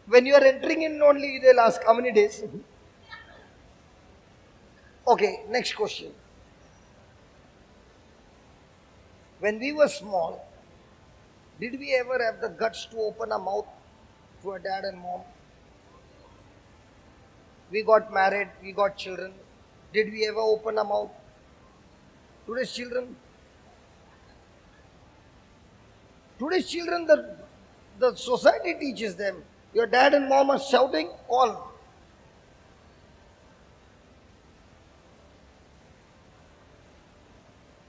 When you are entering in only, they'll ask, how many days? Okay, next question. When we were small, did we ever have the guts to open our mouth to our dad and mom? We got married, we got children. Did we ever open our mouth? Today's children, the society teaches them. Your dad and mom are shouting, all.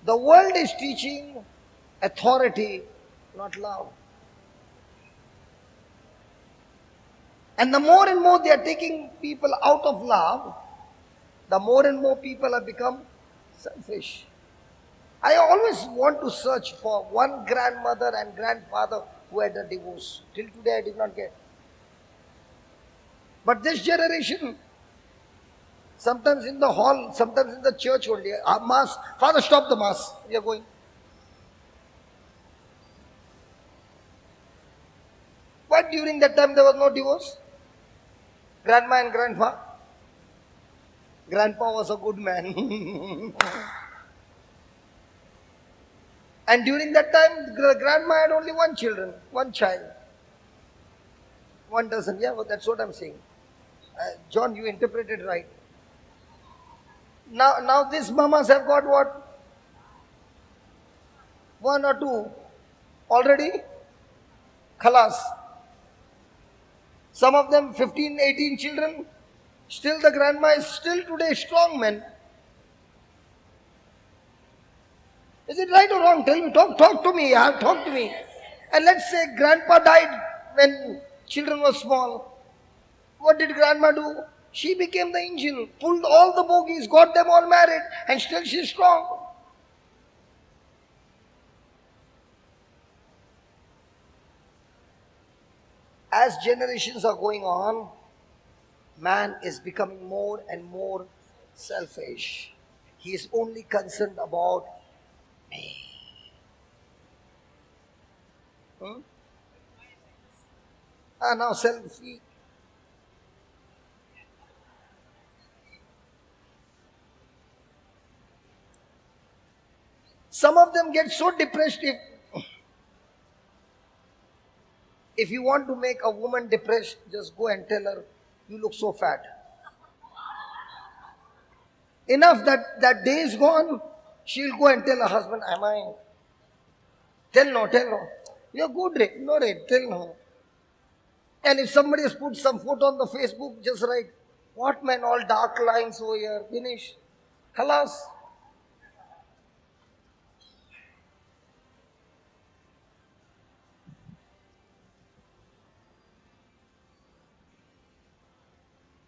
The world is teaching authority, not love. And the more and more they are taking people out of love, the more and more people have become selfish. I always want to search for one grandmother and grandfather who had a divorce. Till today I did not get. But this generation, sometimes in the hall, sometimes in the church only, mass, Father, stop the mass, we are going. But during that time there was no divorce. Grandma and grandpa. Grandpa was a good man. And during that time, grandma had only one child. One dozen, yeah, well, that's what I'm saying. John, you interpreted right. Now these mamas have got what? One or two already? Khalas. Some of them 15, 18 children. Still the grandma is still today strong man. Is it right or wrong? Tell me, talk to me, yeah, talk to me. And let's say grandpa died when children were small. What did grandma do? She became the angel, pulled all the bogies, got them all married, and still she's strong. As generations are going on, man is becoming more and more selfish. He is only concerned about me. Now selfie. Some of them get so depressed. If you want to make a woman depressed, just go and tell her, you look so fat. Enough that day is gone, she'll go and tell her husband, am I? Tell no. You're good, Ray. No, Ray, tell no. And if somebody has put some photo on the Facebook, just write, what man, all dark lines over here, finish. Khalas.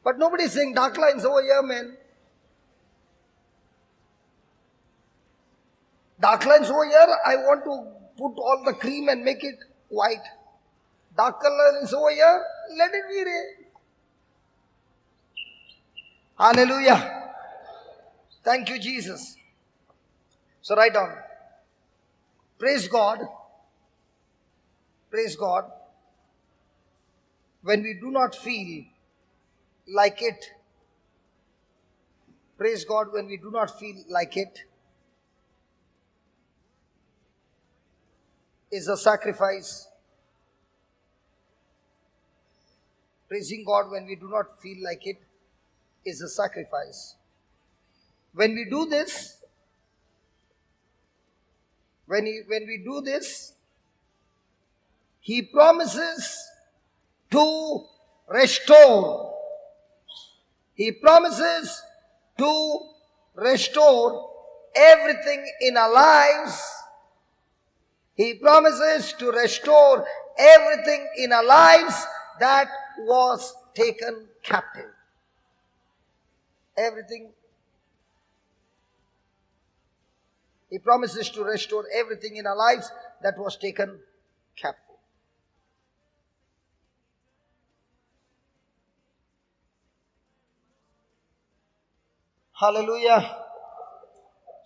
But nobody is saying dark lines over here, man. Dark lines over here, I want to put all the cream and make it white. Dark color is over here, let it be red. Hallelujah. Thank you, Jesus. So write down. Praise God. Praise God. When we do not feel like it. Praise God when we do not feel like it. Is a sacrifice. Praising God when we do not feel like it is a sacrifice. When we do this, when we do this, He promises to restore. He promises to restore everything in our lives. He promises to restore everything in our lives that was taken captive. Everything. He promises to restore everything in our lives that was taken captive. Hallelujah.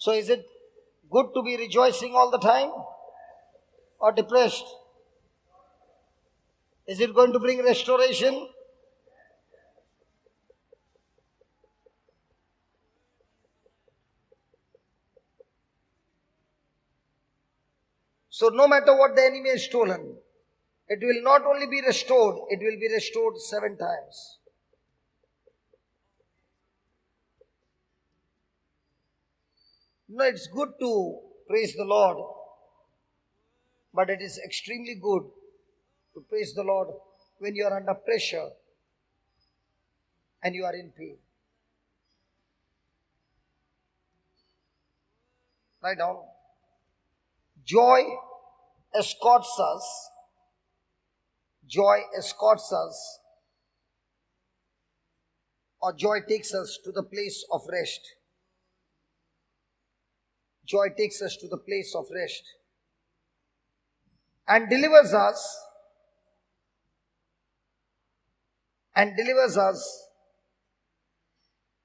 So is it good to be rejoicing all the time or depressed? Is it going to bring restoration? So no matter what the enemy has stolen, it will not only be restored, it will be restored 7 times. No, it's good to praise the Lord, but it is extremely good to praise the Lord when you are under pressure and you are in pain. Write down. Joy escorts us. Joy escorts us, or joy takes us to the place of rest. Joy takes us to the place of rest and delivers us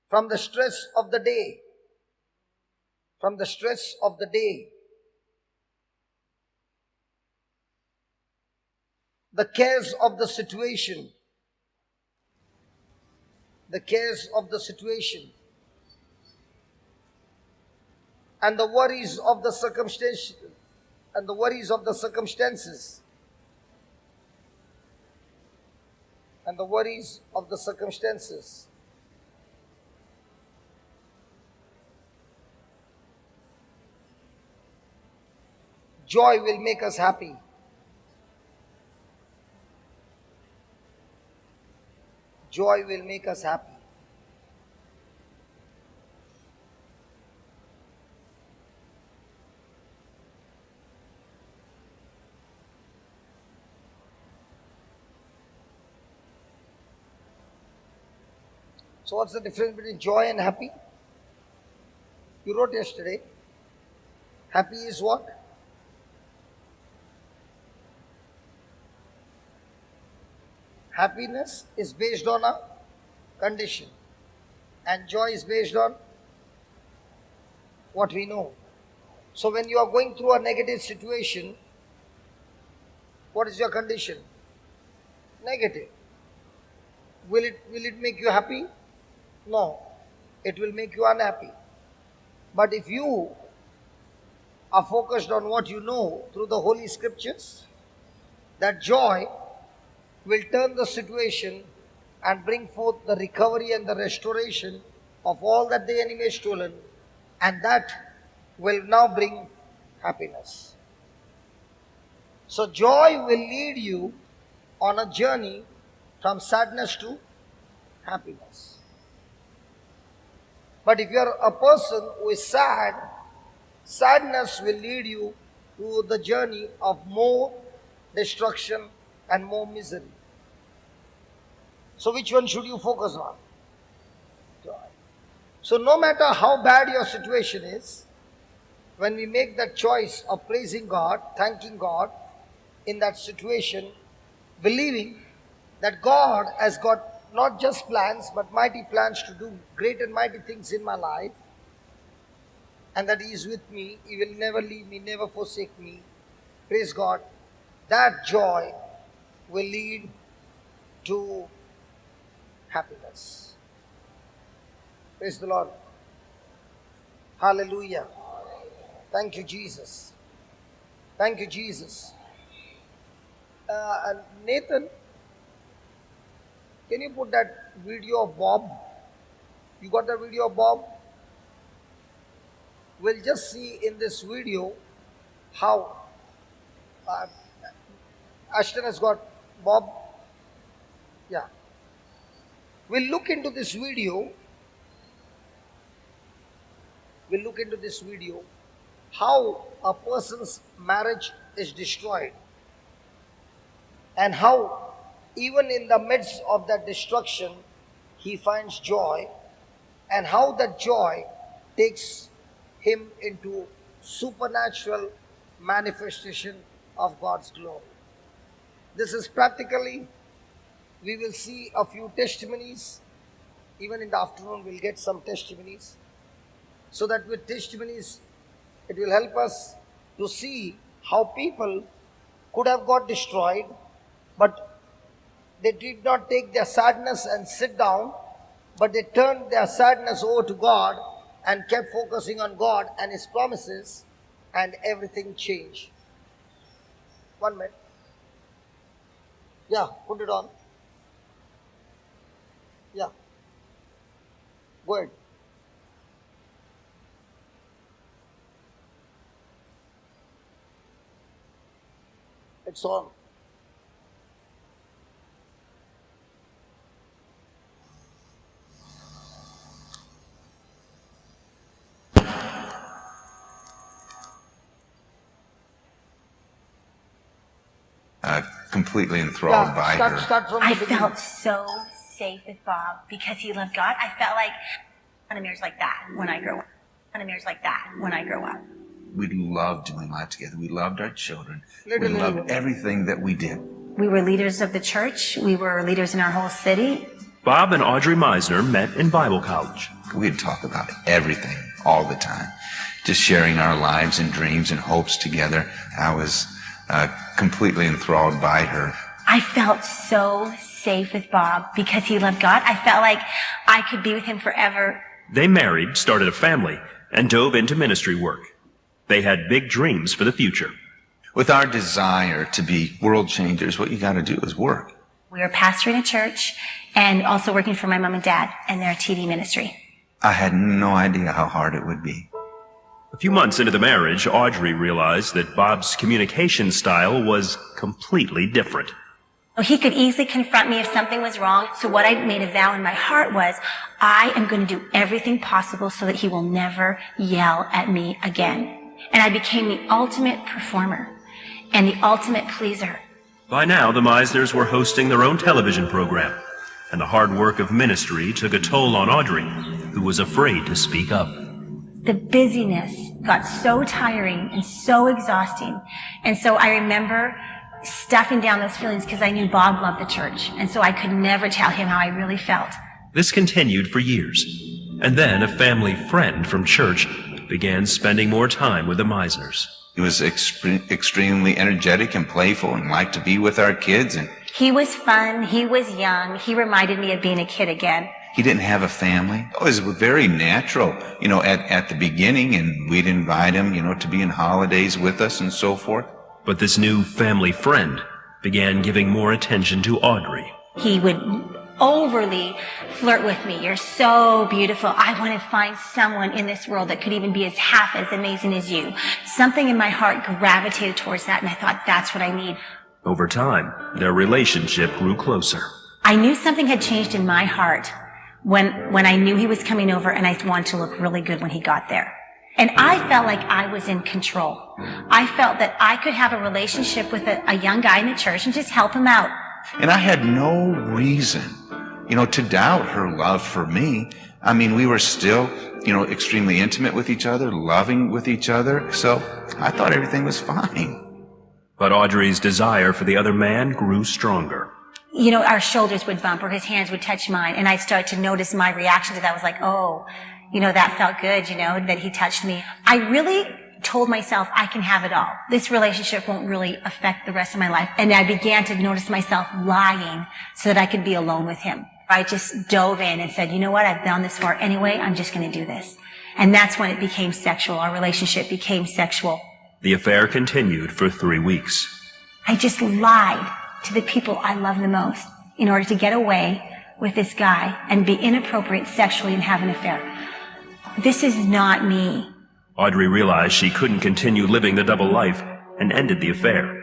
from the stress of the day. From the stress of the day. The cares of the situation. The cares of the situation. And the worries of the circumstances. And the worries of the circumstances. And the worries of the circumstances. Joy will make us happy. Joy will make us happy. So what's the difference between joy and happy? You wrote yesterday. Happy is what? Happiness is based on a condition. And joy is based on what we know. So when you are going through a negative situation, what is your condition? Negative. Will it make you happy? No. It will make you unhappy. But if you are focused on what you know through the Holy Scriptures, that joy will turn the situation and bring forth the recovery and the restoration of all that the enemy has stolen, and that will now bring happiness. So joy will lead you on a journey from sadness to happiness. But if you are a person who is sad, sadness will lead you to the journey of more destruction and more misery. So which one should you focus on? Joy. So no matter how bad your situation is, when we make that choice of praising God, thanking God in that situation, believing that God has got not just plans but mighty plans to do great and mighty things in my life, and that He is with me, He will never leave me, never forsake me, praise God, that joy will lead to happiness. Praise the Lord. Hallelujah. Thank you, Jesus. Thank you, Jesus. Nathan, can you put that video of Bob? You got the video of Bob? We'll just see in this video how Ashton has got Bob. Yeah. We'll look into this video. We'll look into this video how a person's marriage is destroyed, and how even in the midst of that destruction he finds joy, and how that joy takes him into supernatural manifestation of God's glory. This is practically, we will see a few testimonies. Even in the afternoon we'll get some testimonies, so that with testimonies it will help us to see how people could have got destroyed, but They did not take their sadness and sit down, but they turned their sadness over to God and kept focusing on God and His promises, and everything changed. 1 minute. Yeah, put it on. Yeah. Go ahead. It's on. Completely enthralled by her. Start from I the beginning. felt so safe with Bob because he loved God. I felt like I want a marriage like that when I grow up. I want a marriage like that when I grow up. We loved doing life together. We loved our children. Little, We loved little. everything that we did. We were leaders of the church. We were leaders in our whole city. Bob and Audrey Meisner met in Bible college. We'd talk about everything all the time, just sharing our lives and dreams and hopes together. I was completely enthralled by her. I felt so safe with Bob because he loved God. I felt like I could be with him forever. They married, started a family, and dove into ministry work. They had big dreams for the future. With our desire to be world changers, what you got to do is work. We were pastoring a church and also working for my mom and dad and their TV ministry. I had no idea how hard it would be. A few months into the marriage, Audrey realized that Bob's communication style was completely different. He could easily confront me if something was wrong. So what I made a vow in my heart was, I am going to do everything possible so that he will never yell at me again. And I became the ultimate performer and the ultimate pleaser. By now, the Meisners were hosting their own television program, and the hard work of ministry took a toll on Audrey, who was afraid to speak up. The busyness got so tiring and so exhausting. And so I remember stuffing down those feelings because I knew Bob loved the church. And so I could never tell him how I really felt. This continued for years, and then a family friend from church began spending more time with the Meisners. He was extremely energetic and playful and liked to be with our kids. And He was fun. He was young. He reminded me of being a kid again. he didn't have a family. It was very natural, at the beginning, and we'd invite him, to be in holidays with us and so forth. But this new family friend began giving more attention to Audrey. He would overly flirt with me. You're so beautiful. I want to find someone in this world that could even be half as amazing as you. Something in my heart gravitated towards that, and I thought, that's what I need. Over time, their relationship grew closer. I knew something had changed in my heart when I knew he was coming over, and I wanted to look really good when he got there. And I felt like I was in control. I felt that I could have a relationship with a young guy in the church and just help him out. And I had no reason, to doubt her love for me. I mean, we were still, extremely intimate with each other, loving with each other. So I thought everything was fine. But Audrey's desire for the other man grew stronger. Our shoulders would bump or his hands would touch mine, and I'd start to notice my reaction to that. I was like, oh, that felt good, that he touched me. I really told myself I can have it all. This relationship won't really affect the rest of my life. And I began to notice myself lying so that I could be alone with him. I just dove in and said, you know what? I've gone this far anyway. I'm just going to do this. And that's when it became sexual. Our relationship became sexual. The affair continued for 3 weeks. I just lied to the people I love the most in order to get away with this guy and be inappropriate sexually and have an affair. This is not me. Audrey realized she couldn't continue living the double life and ended the affair.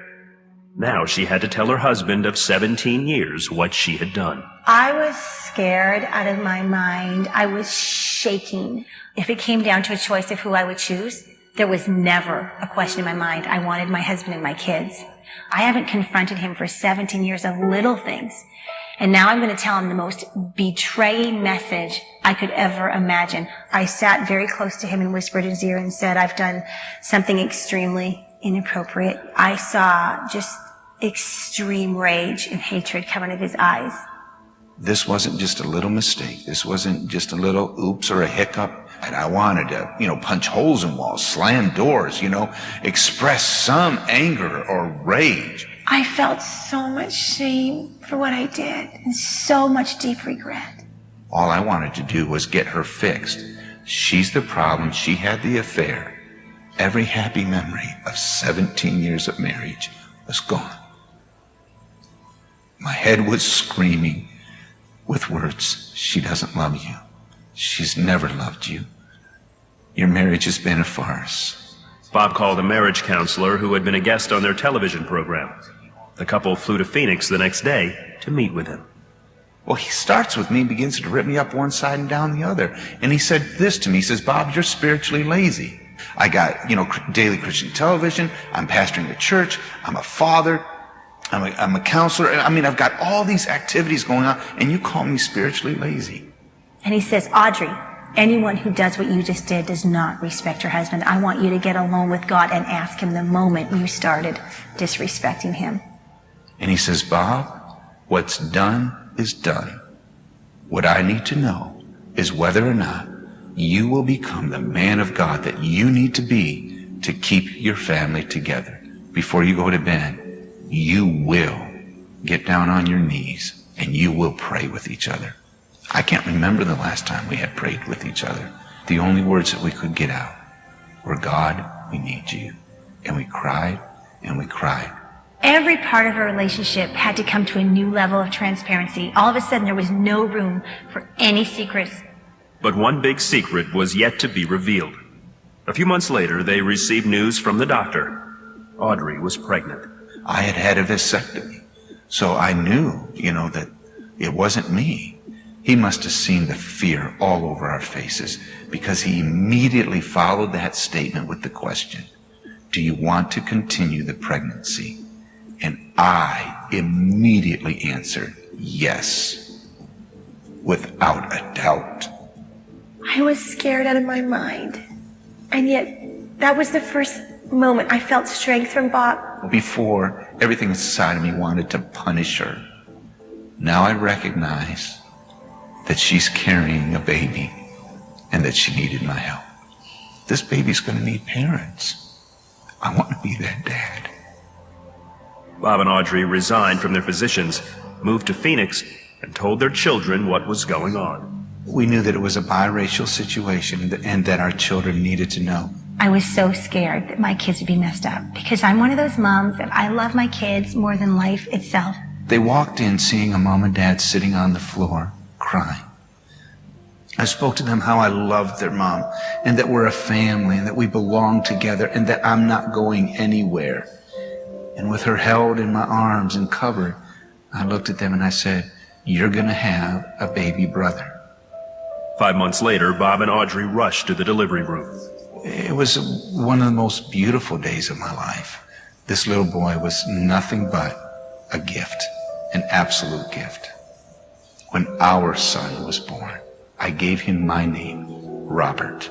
Now she had to tell her husband of 17 years what she had done. I was scared out of my mind. I was shaking. If it came down to a choice of who I would choose, there was never a question in my mind. I wanted my husband and my kids. I haven't confronted him for 17 years of little things. And now I'm going to tell him the most betraying message I could ever imagine. I sat very close to him and whispered in his ear and said, I've done something extremely inappropriate. I saw just extreme rage and hatred come out of his eyes. This wasn't just a little mistake. This wasn't just a little oops or a hiccup. And I wanted to, punch holes in walls, slam doors, express some anger or rage. I felt so much shame for what I did and so much deep regret. All I wanted to do was get her fixed. She's the problem. She had the affair. Every happy memory of 17 years of marriage was gone. My head was screaming with words. She doesn't love you. She's never loved you. Your marriage has been a farce. Bob called a marriage counselor who had been a guest on their television program. The couple flew to Phoenix the next day to meet with him. Well, he starts with me, begins to rip me up one side and down the other. And he said this to me. He says, Bob, you're spiritually lazy. I got, daily Christian television. I'm pastoring a church. I'm a father. I'm a counselor. I mean, I've got all these activities going on, and you call me spiritually lazy. And he says, Audrey, anyone who does what you just did does not respect your husband. I want you to get alone with God and ask him the moment you started disrespecting him. And he says, Bob, what's done is done. What I need to know is whether or not you will become the man of God that you need to be to keep your family together. Before you go to bed, you will get down on your knees and you will pray with each other. I can't remember the last time we had prayed with each other. The only words that we could get out were, God, we need you. And we cried and we cried. Every part of our relationship had to come to a new level of transparency. All of a sudden, there was no room for any secrets. But one big secret was yet to be revealed. A few months later, they received news from the doctor. Audrey was pregnant. I had had a vasectomy, so I knew, that it wasn't me. He must have seen the fear all over our faces, because he immediately followed that statement with the question, do you want to continue the pregnancy? And I immediately answered, yes, without a doubt. I was scared out of my mind. And yet, that was the first moment I felt strength from Bob. Before, everything inside of me wanted to punish her. Now I recognize that she's carrying a baby and that she needed my help. This baby's going to need parents. I want to be that dad. Bob and Audrey resigned from their positions, moved to Phoenix, and told their children what was going on. We knew that it was a biracial situation and that our children needed to know. I was so scared that my kids would be messed up because I'm one of those moms that I love my kids more than life itself. They walked in seeing a mom and dad sitting on the floor crying. I spoke to them how I loved their mom and that we're a family and that we belong together and that I'm not going anywhere. And with her held in my arms and covered, I looked at them and I said, you're going to have a baby brother. 5 months later, Bob and Audrey rushed to the delivery room. It was one of the most beautiful days of my life. This little boy was nothing but a gift, an absolute gift. When our son was born, I gave him my name, Robert.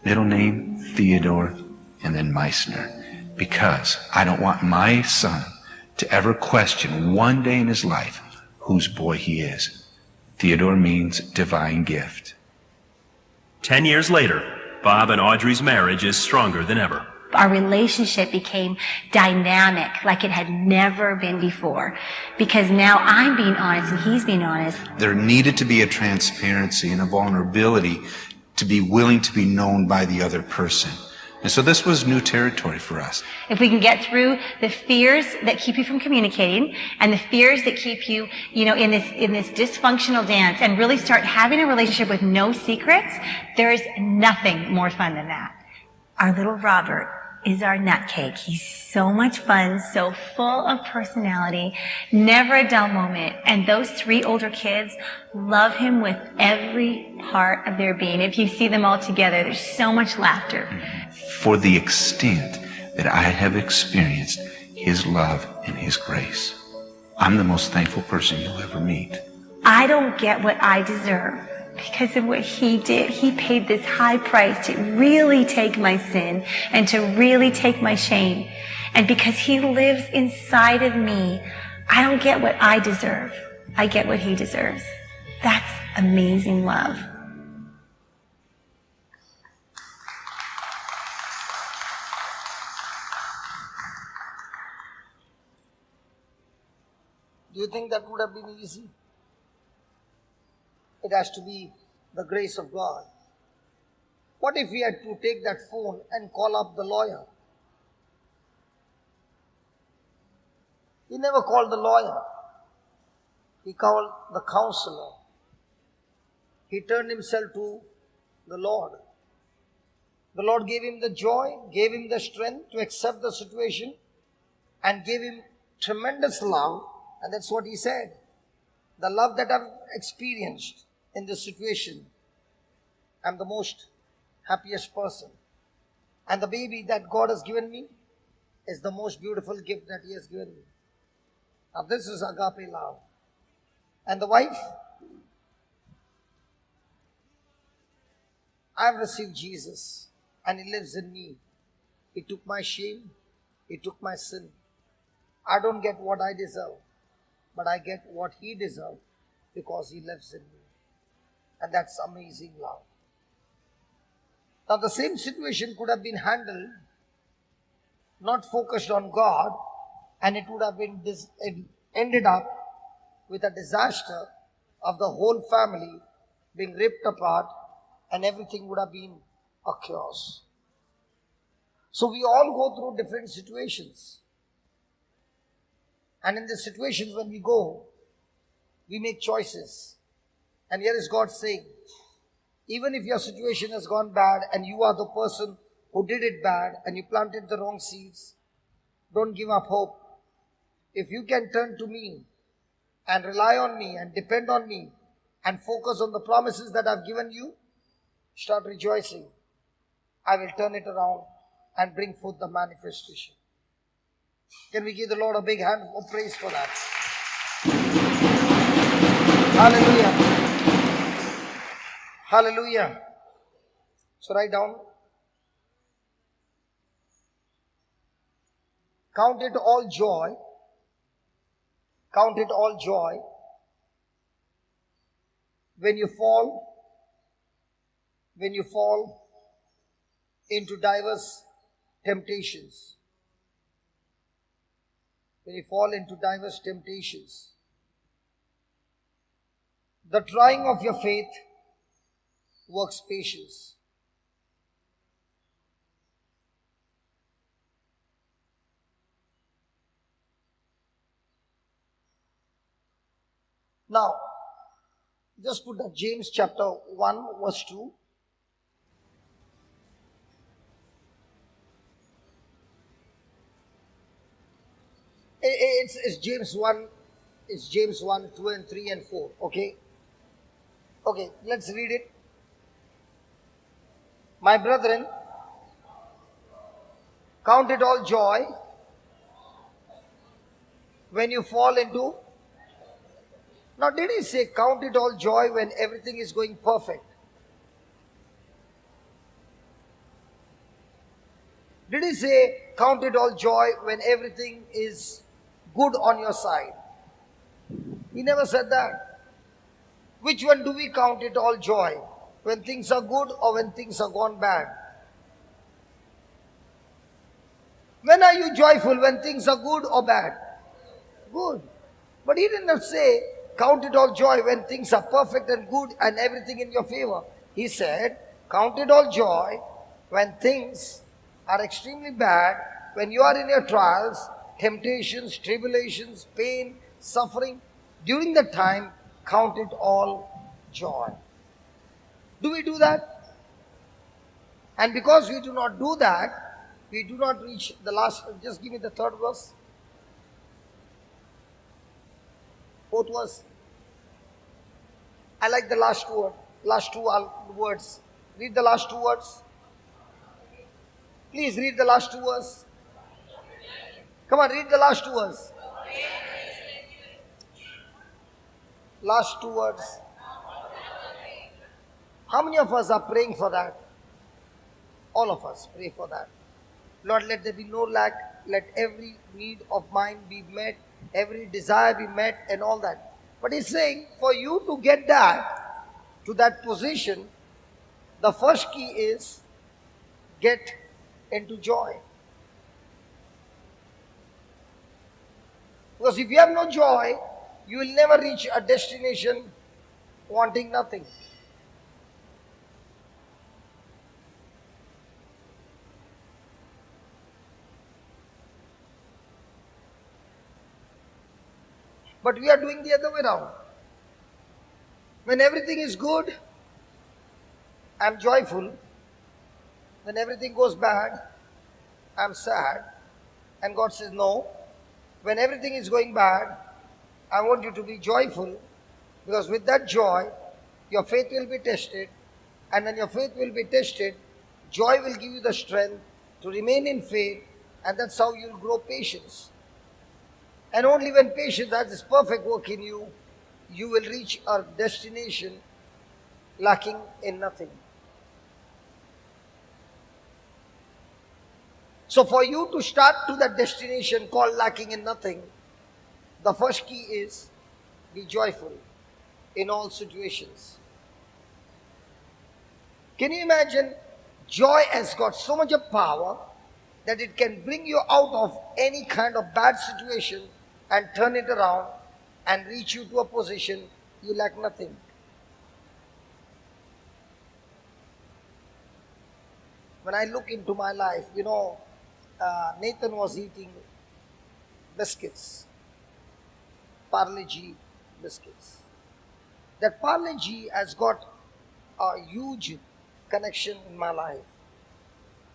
Middle name, Theodore, and then Meissner. Because I don't want my son to ever question one day in his life whose boy he is. Theodore means divine gift. 10 years later, Bob and Audrey's marriage is stronger than ever. Our relationship became dynamic like it had never been before. Because now I'm being honest and he's being honest. There needed to be a transparency and a vulnerability to be willing to be known by the other person. And so this was new territory for us. If we can get through the fears that keep you from communicating and the fears that keep you, in this dysfunctional dance and really start having a relationship with no secrets, there is nothing more fun than that. Our little Robert is our nutcake. He's so much fun, so full of personality, never a dull moment. And those 3 older kids love him with every part of their being. If you see them all together, there's so much laughter. For the extent that I have experienced his love and his grace, I'm the most thankful person you'll ever meet. I don't get what I deserve because of what he did. He paid this high price to really take my sin and to really take my shame. And because he lives inside of me, I don't get what I deserve. I get what he deserves. That's amazing love. Do you think that would have been easy? It has to be the grace of God. What if we had to take that phone and call up the lawyer? He never called the lawyer. He called the counselor. He turned himself to the Lord. The Lord gave him the joy, gave him the strength to accept the situation, and gave him tremendous love. And that's what he said. The love that I've experienced in this situation, I'm the most happiest person. And the baby that God has given me is the most beautiful gift that He has given me. Now this is agape love. And the wife, I've received Jesus and He lives in me. He took my shame. He took my sin. I don't get what I deserve, but I get what He deserved because He lives in me. And that's amazing love. Now the same situation could have been handled, not focused on God, and it would have been ended up with a disaster of the whole family being ripped apart, and everything would have been a chaos. So we all go through different situations. And in the situations when we go, we make choices. And here is God saying, even if your situation has gone bad and you are the person who did it bad and you planted the wrong seeds, don't give up hope. If you can turn to me and rely on me and depend on me and focus on the promises that I've given you, start rejoicing. I will turn it around and bring forth the manifestation. Can we give the Lord a big hand of praise for that? Hallelujah. Hallelujah. So write down. Count it all joy. Count it all joy when you fall into diverse temptations. When you fall into diverse temptations. The trying of your faith works patience. Now, just put that James chapter 1 verse 2. It's James 1, it's James 1, 2 and 3 and 4, okay? Okay, let's read it. My brethren, count it all joy when you fall into... Now did he say count it all joy when everything is going perfect? Did he say count it all joy when everything is good on your side? He never said that. Which one do we count it all joy? When things are good or when things are gone bad? When are you joyful? When things are good or bad? Good. But he did not say count it all joy when things are perfect and good and everything in your favor. He said count it all joy when things are extremely bad, when you are in your trials, temptations, tribulations, pain, suffering. During that time, count it all joy. Do we do that? And because we do not do that, we do not reach the last, just give me the third verse. Fourth verse. I like the last two words. Read the last two words. Please read the last two words. Come on, read the last two words. Last two words. How many of us are praying for that? All of us pray for that. Lord, let there be no lack. Let every need of mine be met. Every desire be met and all that. But he's saying for you to get that, to that position, the first key is get into joy. Because if you have no joy, You will never reach a destination wanting nothing. But we are doing the other way around. When everything is good, I'm joyful. When everything goes bad, I'm sad. And God says, no. When everything is going bad, I want you to be joyful, because with that joy, your faith will be tested. And when your faith will be tested, joy will give you the strength to remain in faith, and that's how you'll grow patience. And only when patience has its perfect work in you, you will reach a destination lacking in nothing. So for you to start to that destination called lacking in nothing, the first key is be joyful in all situations. Can you imagine? Joy has got so much of power that it can bring you out of any kind of bad situation and turn it around and reach you to a position you lack nothing. When I look into my life, Nathan was eating biscuits, Parle-G biscuits. That Parle-G has got a huge connection in my life.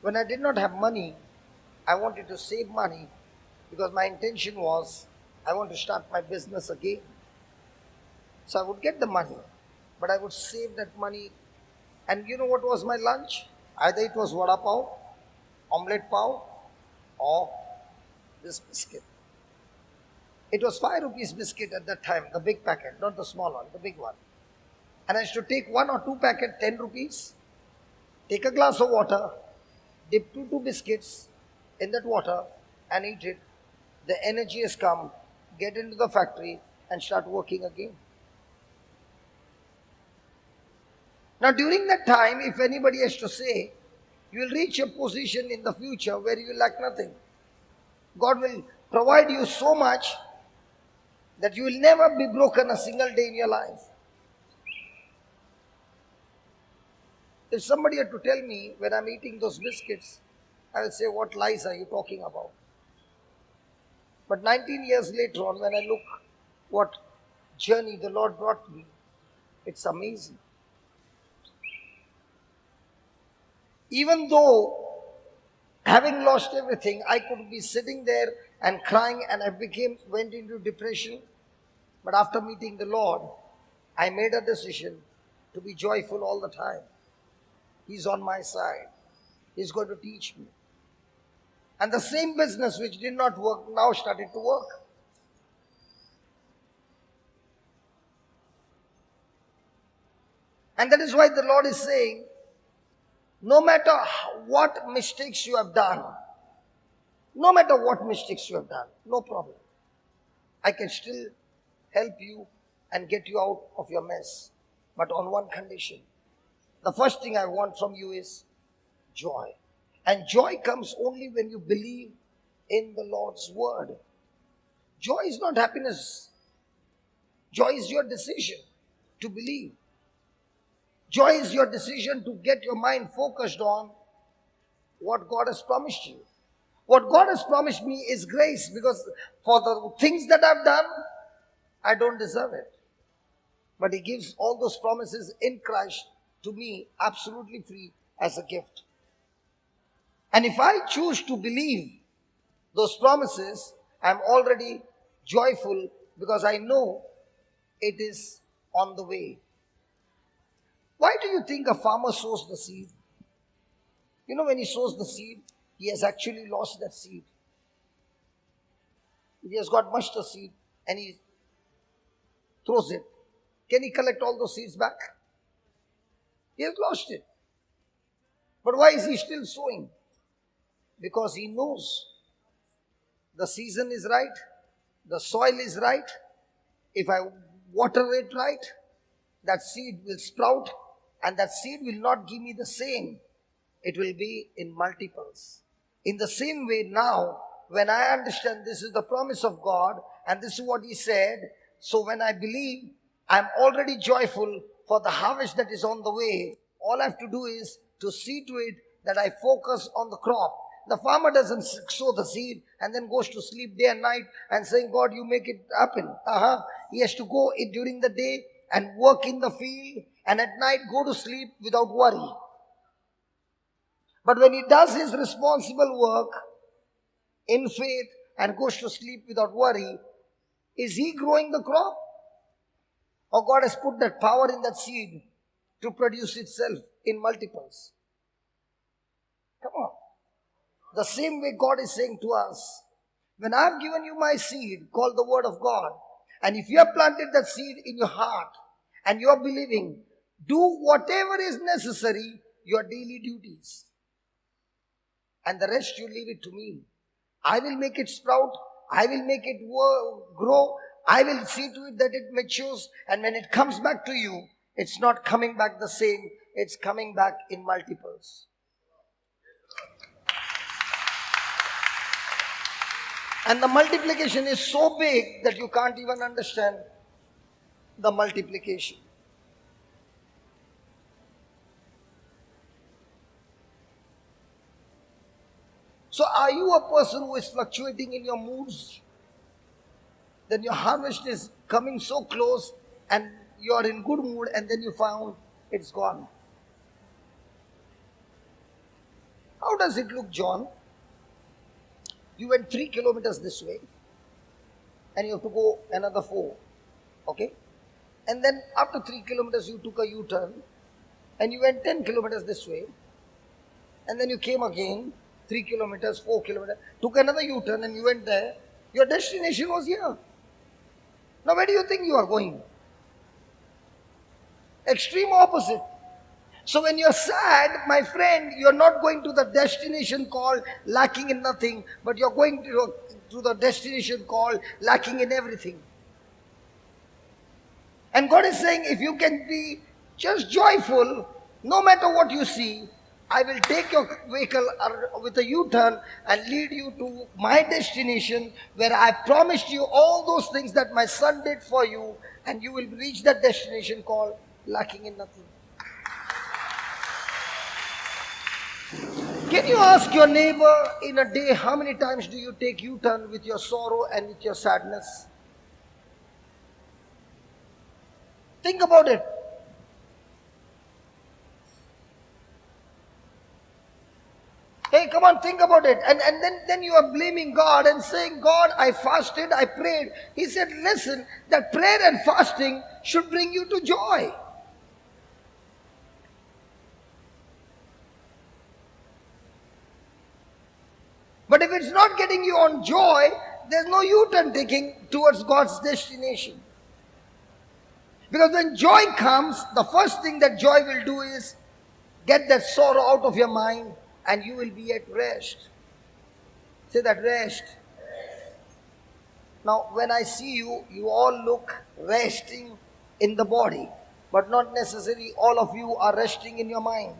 When I did not have money, I wanted to save money, because my intention was I want to start my business again. So I would get the money, but I would save that money. And you know what was my lunch? Either it was vada pav, omelette pav, or this biscuit. It was 5 rupees biscuit at that time, the big packet, not the small one, the big one. And I used to take 1 or 2 packet, 10 rupees, take a glass of water, dip 2 biscuits in that water and eat it. The energy has come, get into the factory and start working again. Now during that time, if anybody has to say, you will reach a position in the future where you lack nothing. God will provide you so much that you will never be broken a single day in your life. If somebody had to tell me when I'm eating those biscuits, I will say, what lies are you talking about? But 19 years later on, when I look what journey the Lord brought me, it's amazing. Even though having lost everything, I could be sitting there and crying, and I went into depression. But after meeting the Lord, I made a decision to be joyful all the time. He's on my side. He's going to teach me. And the same business which did not work now started to work. And that is why the Lord is saying, no matter what mistakes you have done, no problem. I can still help you and get you out of your mess. But on one condition. The first thing I want from you is joy. And joy comes only when you believe in the Lord's word. Joy is not happiness. Joy is your decision to believe. Joy is your decision to get your mind focused on what God has promised you. What God has promised me is grace, because for the things that I've done, I don't deserve it. But He gives all those promises in Christ to me absolutely free as a gift. And if I choose to believe those promises, I'm already joyful, because I know it is on the way. Why do you think a farmer sows the seed? You know, when he sows the seed, he has actually lost that seed. If he has got mustard seed and he throws it, can he collect all those seeds back? He has lost it. But why is he still sowing? Because he knows the season is right, the soil is right. If I water it right, that seed will sprout, and that seed will not give me the same. It will be in multiples. In the same way now, when I understand this is the promise of God and this is what He said, So when I believe, I'm already joyful for the harvest that is on the way. All I have to do is to see to it that I focus on the crop. The farmer doesn't sow the seed and then goes to sleep day and night and saying, God, you make it happen. He has to go during the day and work in the field, and at night go to sleep without worry. But when he does his responsible work in faith and goes to sleep without worry, is he growing the crop? Or God has put that power in that seed to produce itself in multiples? Come on. The same way God is saying to us, when I have given you my seed called the Word of God, and if you have planted that seed in your heart and you are believing, do whatever is necessary, your daily duties. And the rest you leave it to me. I will make it sprout. I will make it grow. I will see to it that it matures. And when it comes back to you, it's not coming back the same. It's coming back in multiples. And the multiplication is so big that you can't even understand the multiplication. So are you a person who is fluctuating in your moods? Then your harvest is coming so close and you are in good mood, and then you found it's gone. How does it look, John? You went 3 kilometers this way and you have to go another 4. Okay? And then after 3 kilometers you took a U-turn and you went 10 kilometers this way, and then you came again 3 kilometers, 4 kilometers, took another U-turn and you went there. Your destination was here. Now where do you think you are going? Extreme opposite. So when you're sad, my friend, you're not going to the destination called lacking in nothing, but you're going to the destination called lacking in everything. And God is saying, if you can be just joyful, no matter what you see, I will take your vehicle with a U-turn and lead you to my destination, where I promised you all those things that my son did for you, and you will reach that destination called lacking in nothing. Can you ask your neighbor in a day, how many times do you take U-turn with your sorrow and with your sadness? Think about it. Hey, come on, think about it. And then you are blaming God and saying, God, I fasted, I prayed. He said, listen, that prayer and fasting should bring you to joy. But if it's not getting you on joy, there's no U-turn taking towards God's destination. Because when joy comes, the first thing that joy will do is get that sorrow out of your mind, and you will be at rest. Say that, rest. Now, when I see you, you all look resting in the body, but not necessarily all of you are resting in your mind.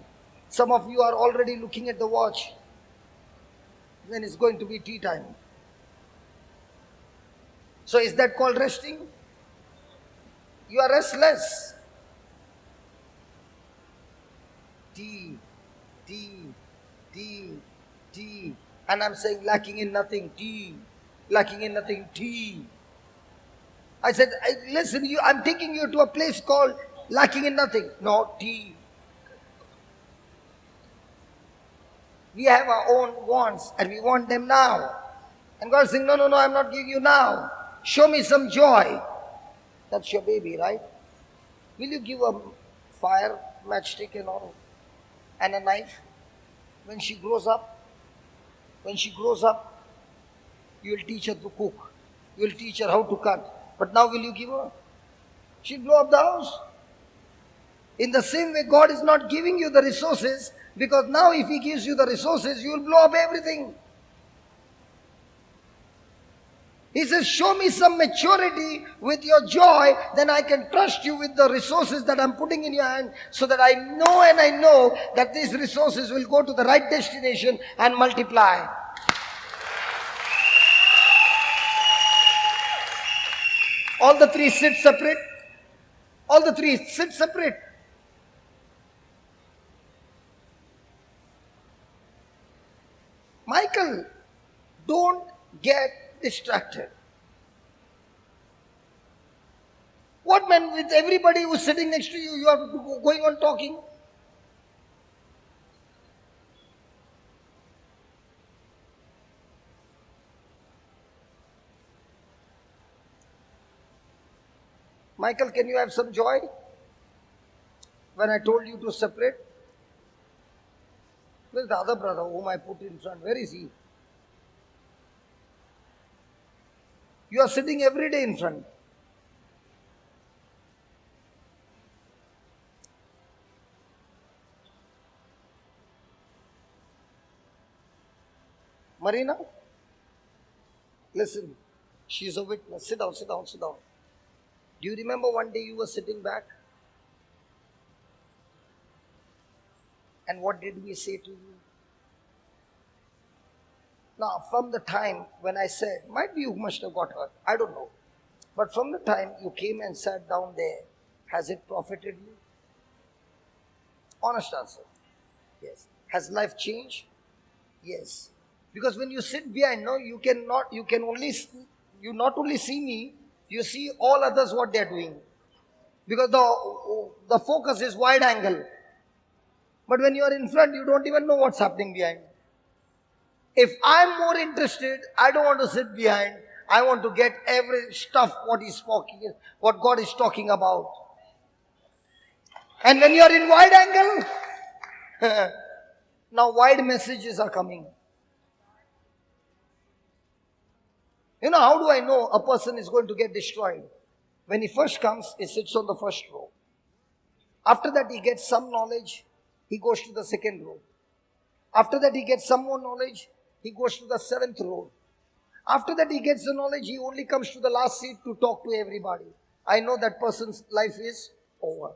Some of you are already looking at the watch when it's going to be tea time. So is that called resting? You are restless. Tea. And I'm saying lacking in nothing, tea. Lacking in nothing, tea. I said, listen, I'm taking you to a place called lacking in nothing. No, tea. We have our own wants and we want them now. And God is saying, no, I'm not giving you now. Show me some joy. That's your baby, right? Will you give a fire, matchstick and all, and a knife? When she grows up, you will teach her to cook. You will teach her how to cut. But now will you give her? She'll blow up the house. In the same way, God is not giving you the resources, because now if He gives you the resources, you will blow up everything. He says, show me some maturity with your joy, then I can trust you with the resources that I'm putting in your hand, so that I know that these resources will go to the right destination and multiply. All the three sit separate. All the three sit separate. Michael, don't get distracted. What man, with everybody who's sitting next to you, you are going on talking? Michael, can you have some joy? When I told you to separate? Where's the other brother whom I put in front? Where is he? You are sitting every day in front. Marina, listen, she is a witness. Sit down, sit down, sit down. Do you remember one day you were sitting back? And what did we say to you? Now, from the time when I said, might be you must have got hurt, I don't know. But from the time you came and sat down there, has it profited you? Honest answer. Yes. Has life changed? Yes. Because when you sit behind, no, you not only see me, you see all others what they are doing. Because the focus is wide angle. But when you are in front, you don't even know what's happening behind. If I'm more interested, I don't want to sit behind. I want to get every stuff what God is talking about. And when you are in wide angle, now wide messages are coming. You know, how do I know a person is going to get destroyed? When he first comes, he sits on the first row. After that, he gets some knowledge, he goes to the second row. After that, he gets some more knowledge, he goes to the seventh row. After that, he gets the knowledge, he only comes to the last seat to talk to everybody. I know that person's life is over.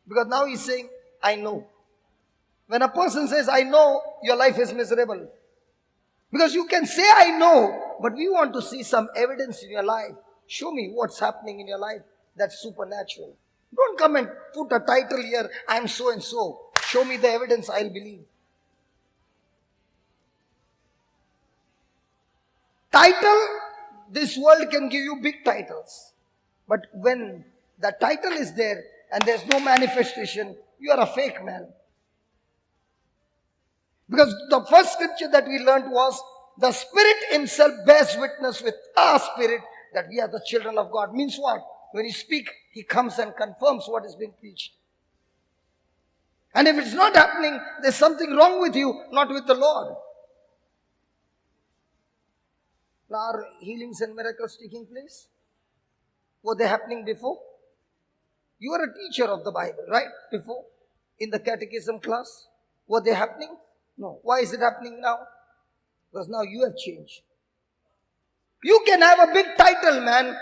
Because now he's saying, I know. When a person says, I know, your life is miserable. Because you can say, I know, but we want to see some evidence in your life. Show me what's happening in your life that's supernatural. Don't come and put a title here, I'm so and so. Show me the evidence, I'll believe. Title, this world can give you big titles. But when the title is there and there's no manifestation, you are a fake man. Because the first scripture that we learned was, the Spirit Himself bears witness with our spirit that we are the children of God. Means what? When you speak, He comes and confirms what is being preached. And if it's not happening, there's something wrong with you, not with the Lord. Now, are healings and miracles taking place? Were they happening before? You are a teacher of the Bible, right? Before? In the catechism class? Were they happening? No. Why is it happening now? Because now you have changed. You can have a big title, man,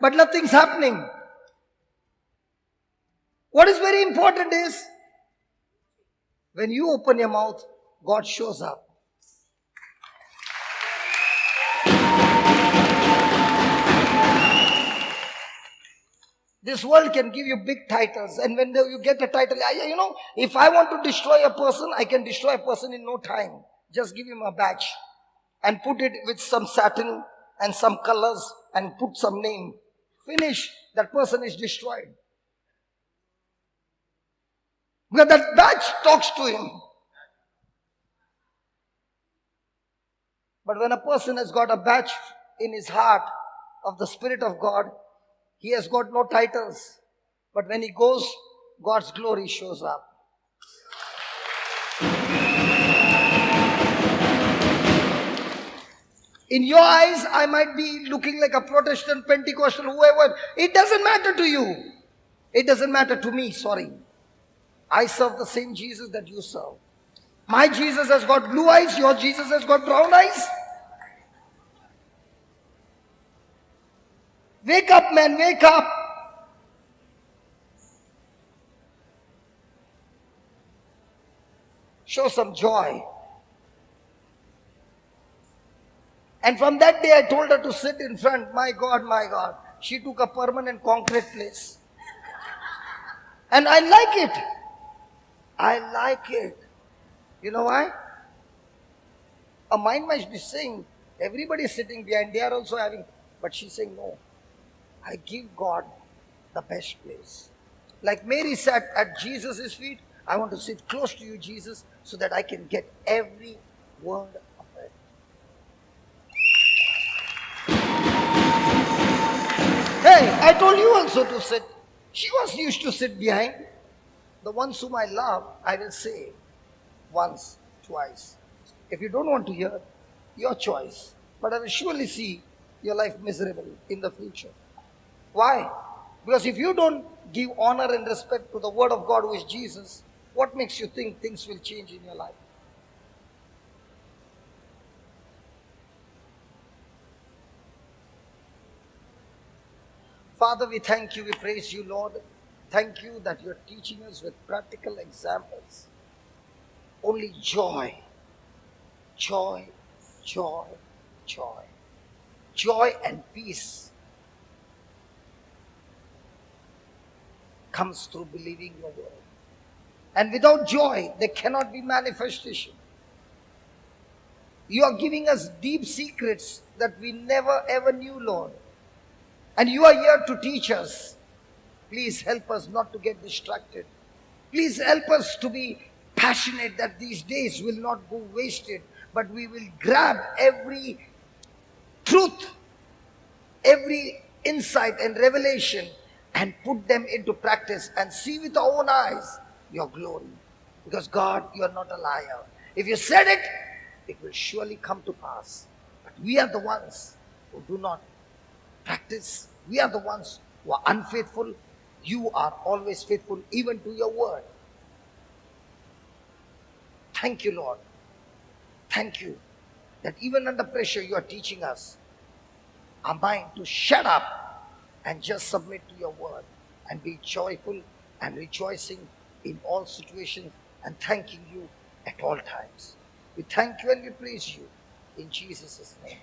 but nothing's happening. What is very important is, when you open your mouth, God shows up. This world can give you big titles, and when you get a title, you know, if I want to destroy a person, I can destroy a person in no time. Just give him a badge and put it with some satin and some colors and put some name. Finish. That person is destroyed. Because that badge talks to him. But when a person has got a badge in his heart of the Spirit of God, he has got no titles. But when he goes, God's glory shows up. In your eyes, I might be looking like a Protestant, Pentecostal, whoever. It doesn't matter to you. It doesn't matter to me, sorry. I serve the same Jesus that you serve. My Jesus has got blue eyes, your Jesus has got brown eyes. Wake up, man, wake up. Show some joy. And from that day I told her to sit in front. My God, She took a permanent concrete place. And I like it. I like it. You know why? A mind might be saying, everybody is sitting behind, they are also having, but she's saying, no, I give God the best place. Like Mary sat at Jesus' feet, I want to sit close to you, Jesus, so that I can get every word of it. Hey, I told you also to sit. She was used to sit behind. The ones whom I love, I will say once, twice. If you don't want to hear, your choice. But I will surely see your life miserable in the future. Why? Because if you don't give honor and respect to the word of God, who is Jesus, what makes you think things will change in your life? Father, we thank you, we praise you, Lord. Thank you that you're teaching us with practical examples. Only joy, joy, joy, joy. Joy and peace comes through believing your word. And without joy, there cannot be manifestation. You are giving us deep secrets that we never ever knew, Lord. And you are here to teach us. Please help us not to get distracted. Please help us to be passionate that these days will not go wasted, but we will grab every truth, every insight and revelation and put them into practice and see with our own eyes your glory. Because God, you are not a liar. If you said it, it will surely come to pass. But we are the ones who do not practice. We are the ones who are unfaithful. You are always faithful even to your word. Thank you, Lord. Thank you that even under pressure you are teaching us our mind to shut up and just submit to your word and be joyful and rejoicing in all situations and thanking you at all times. We thank you and we praise you in Jesus' name.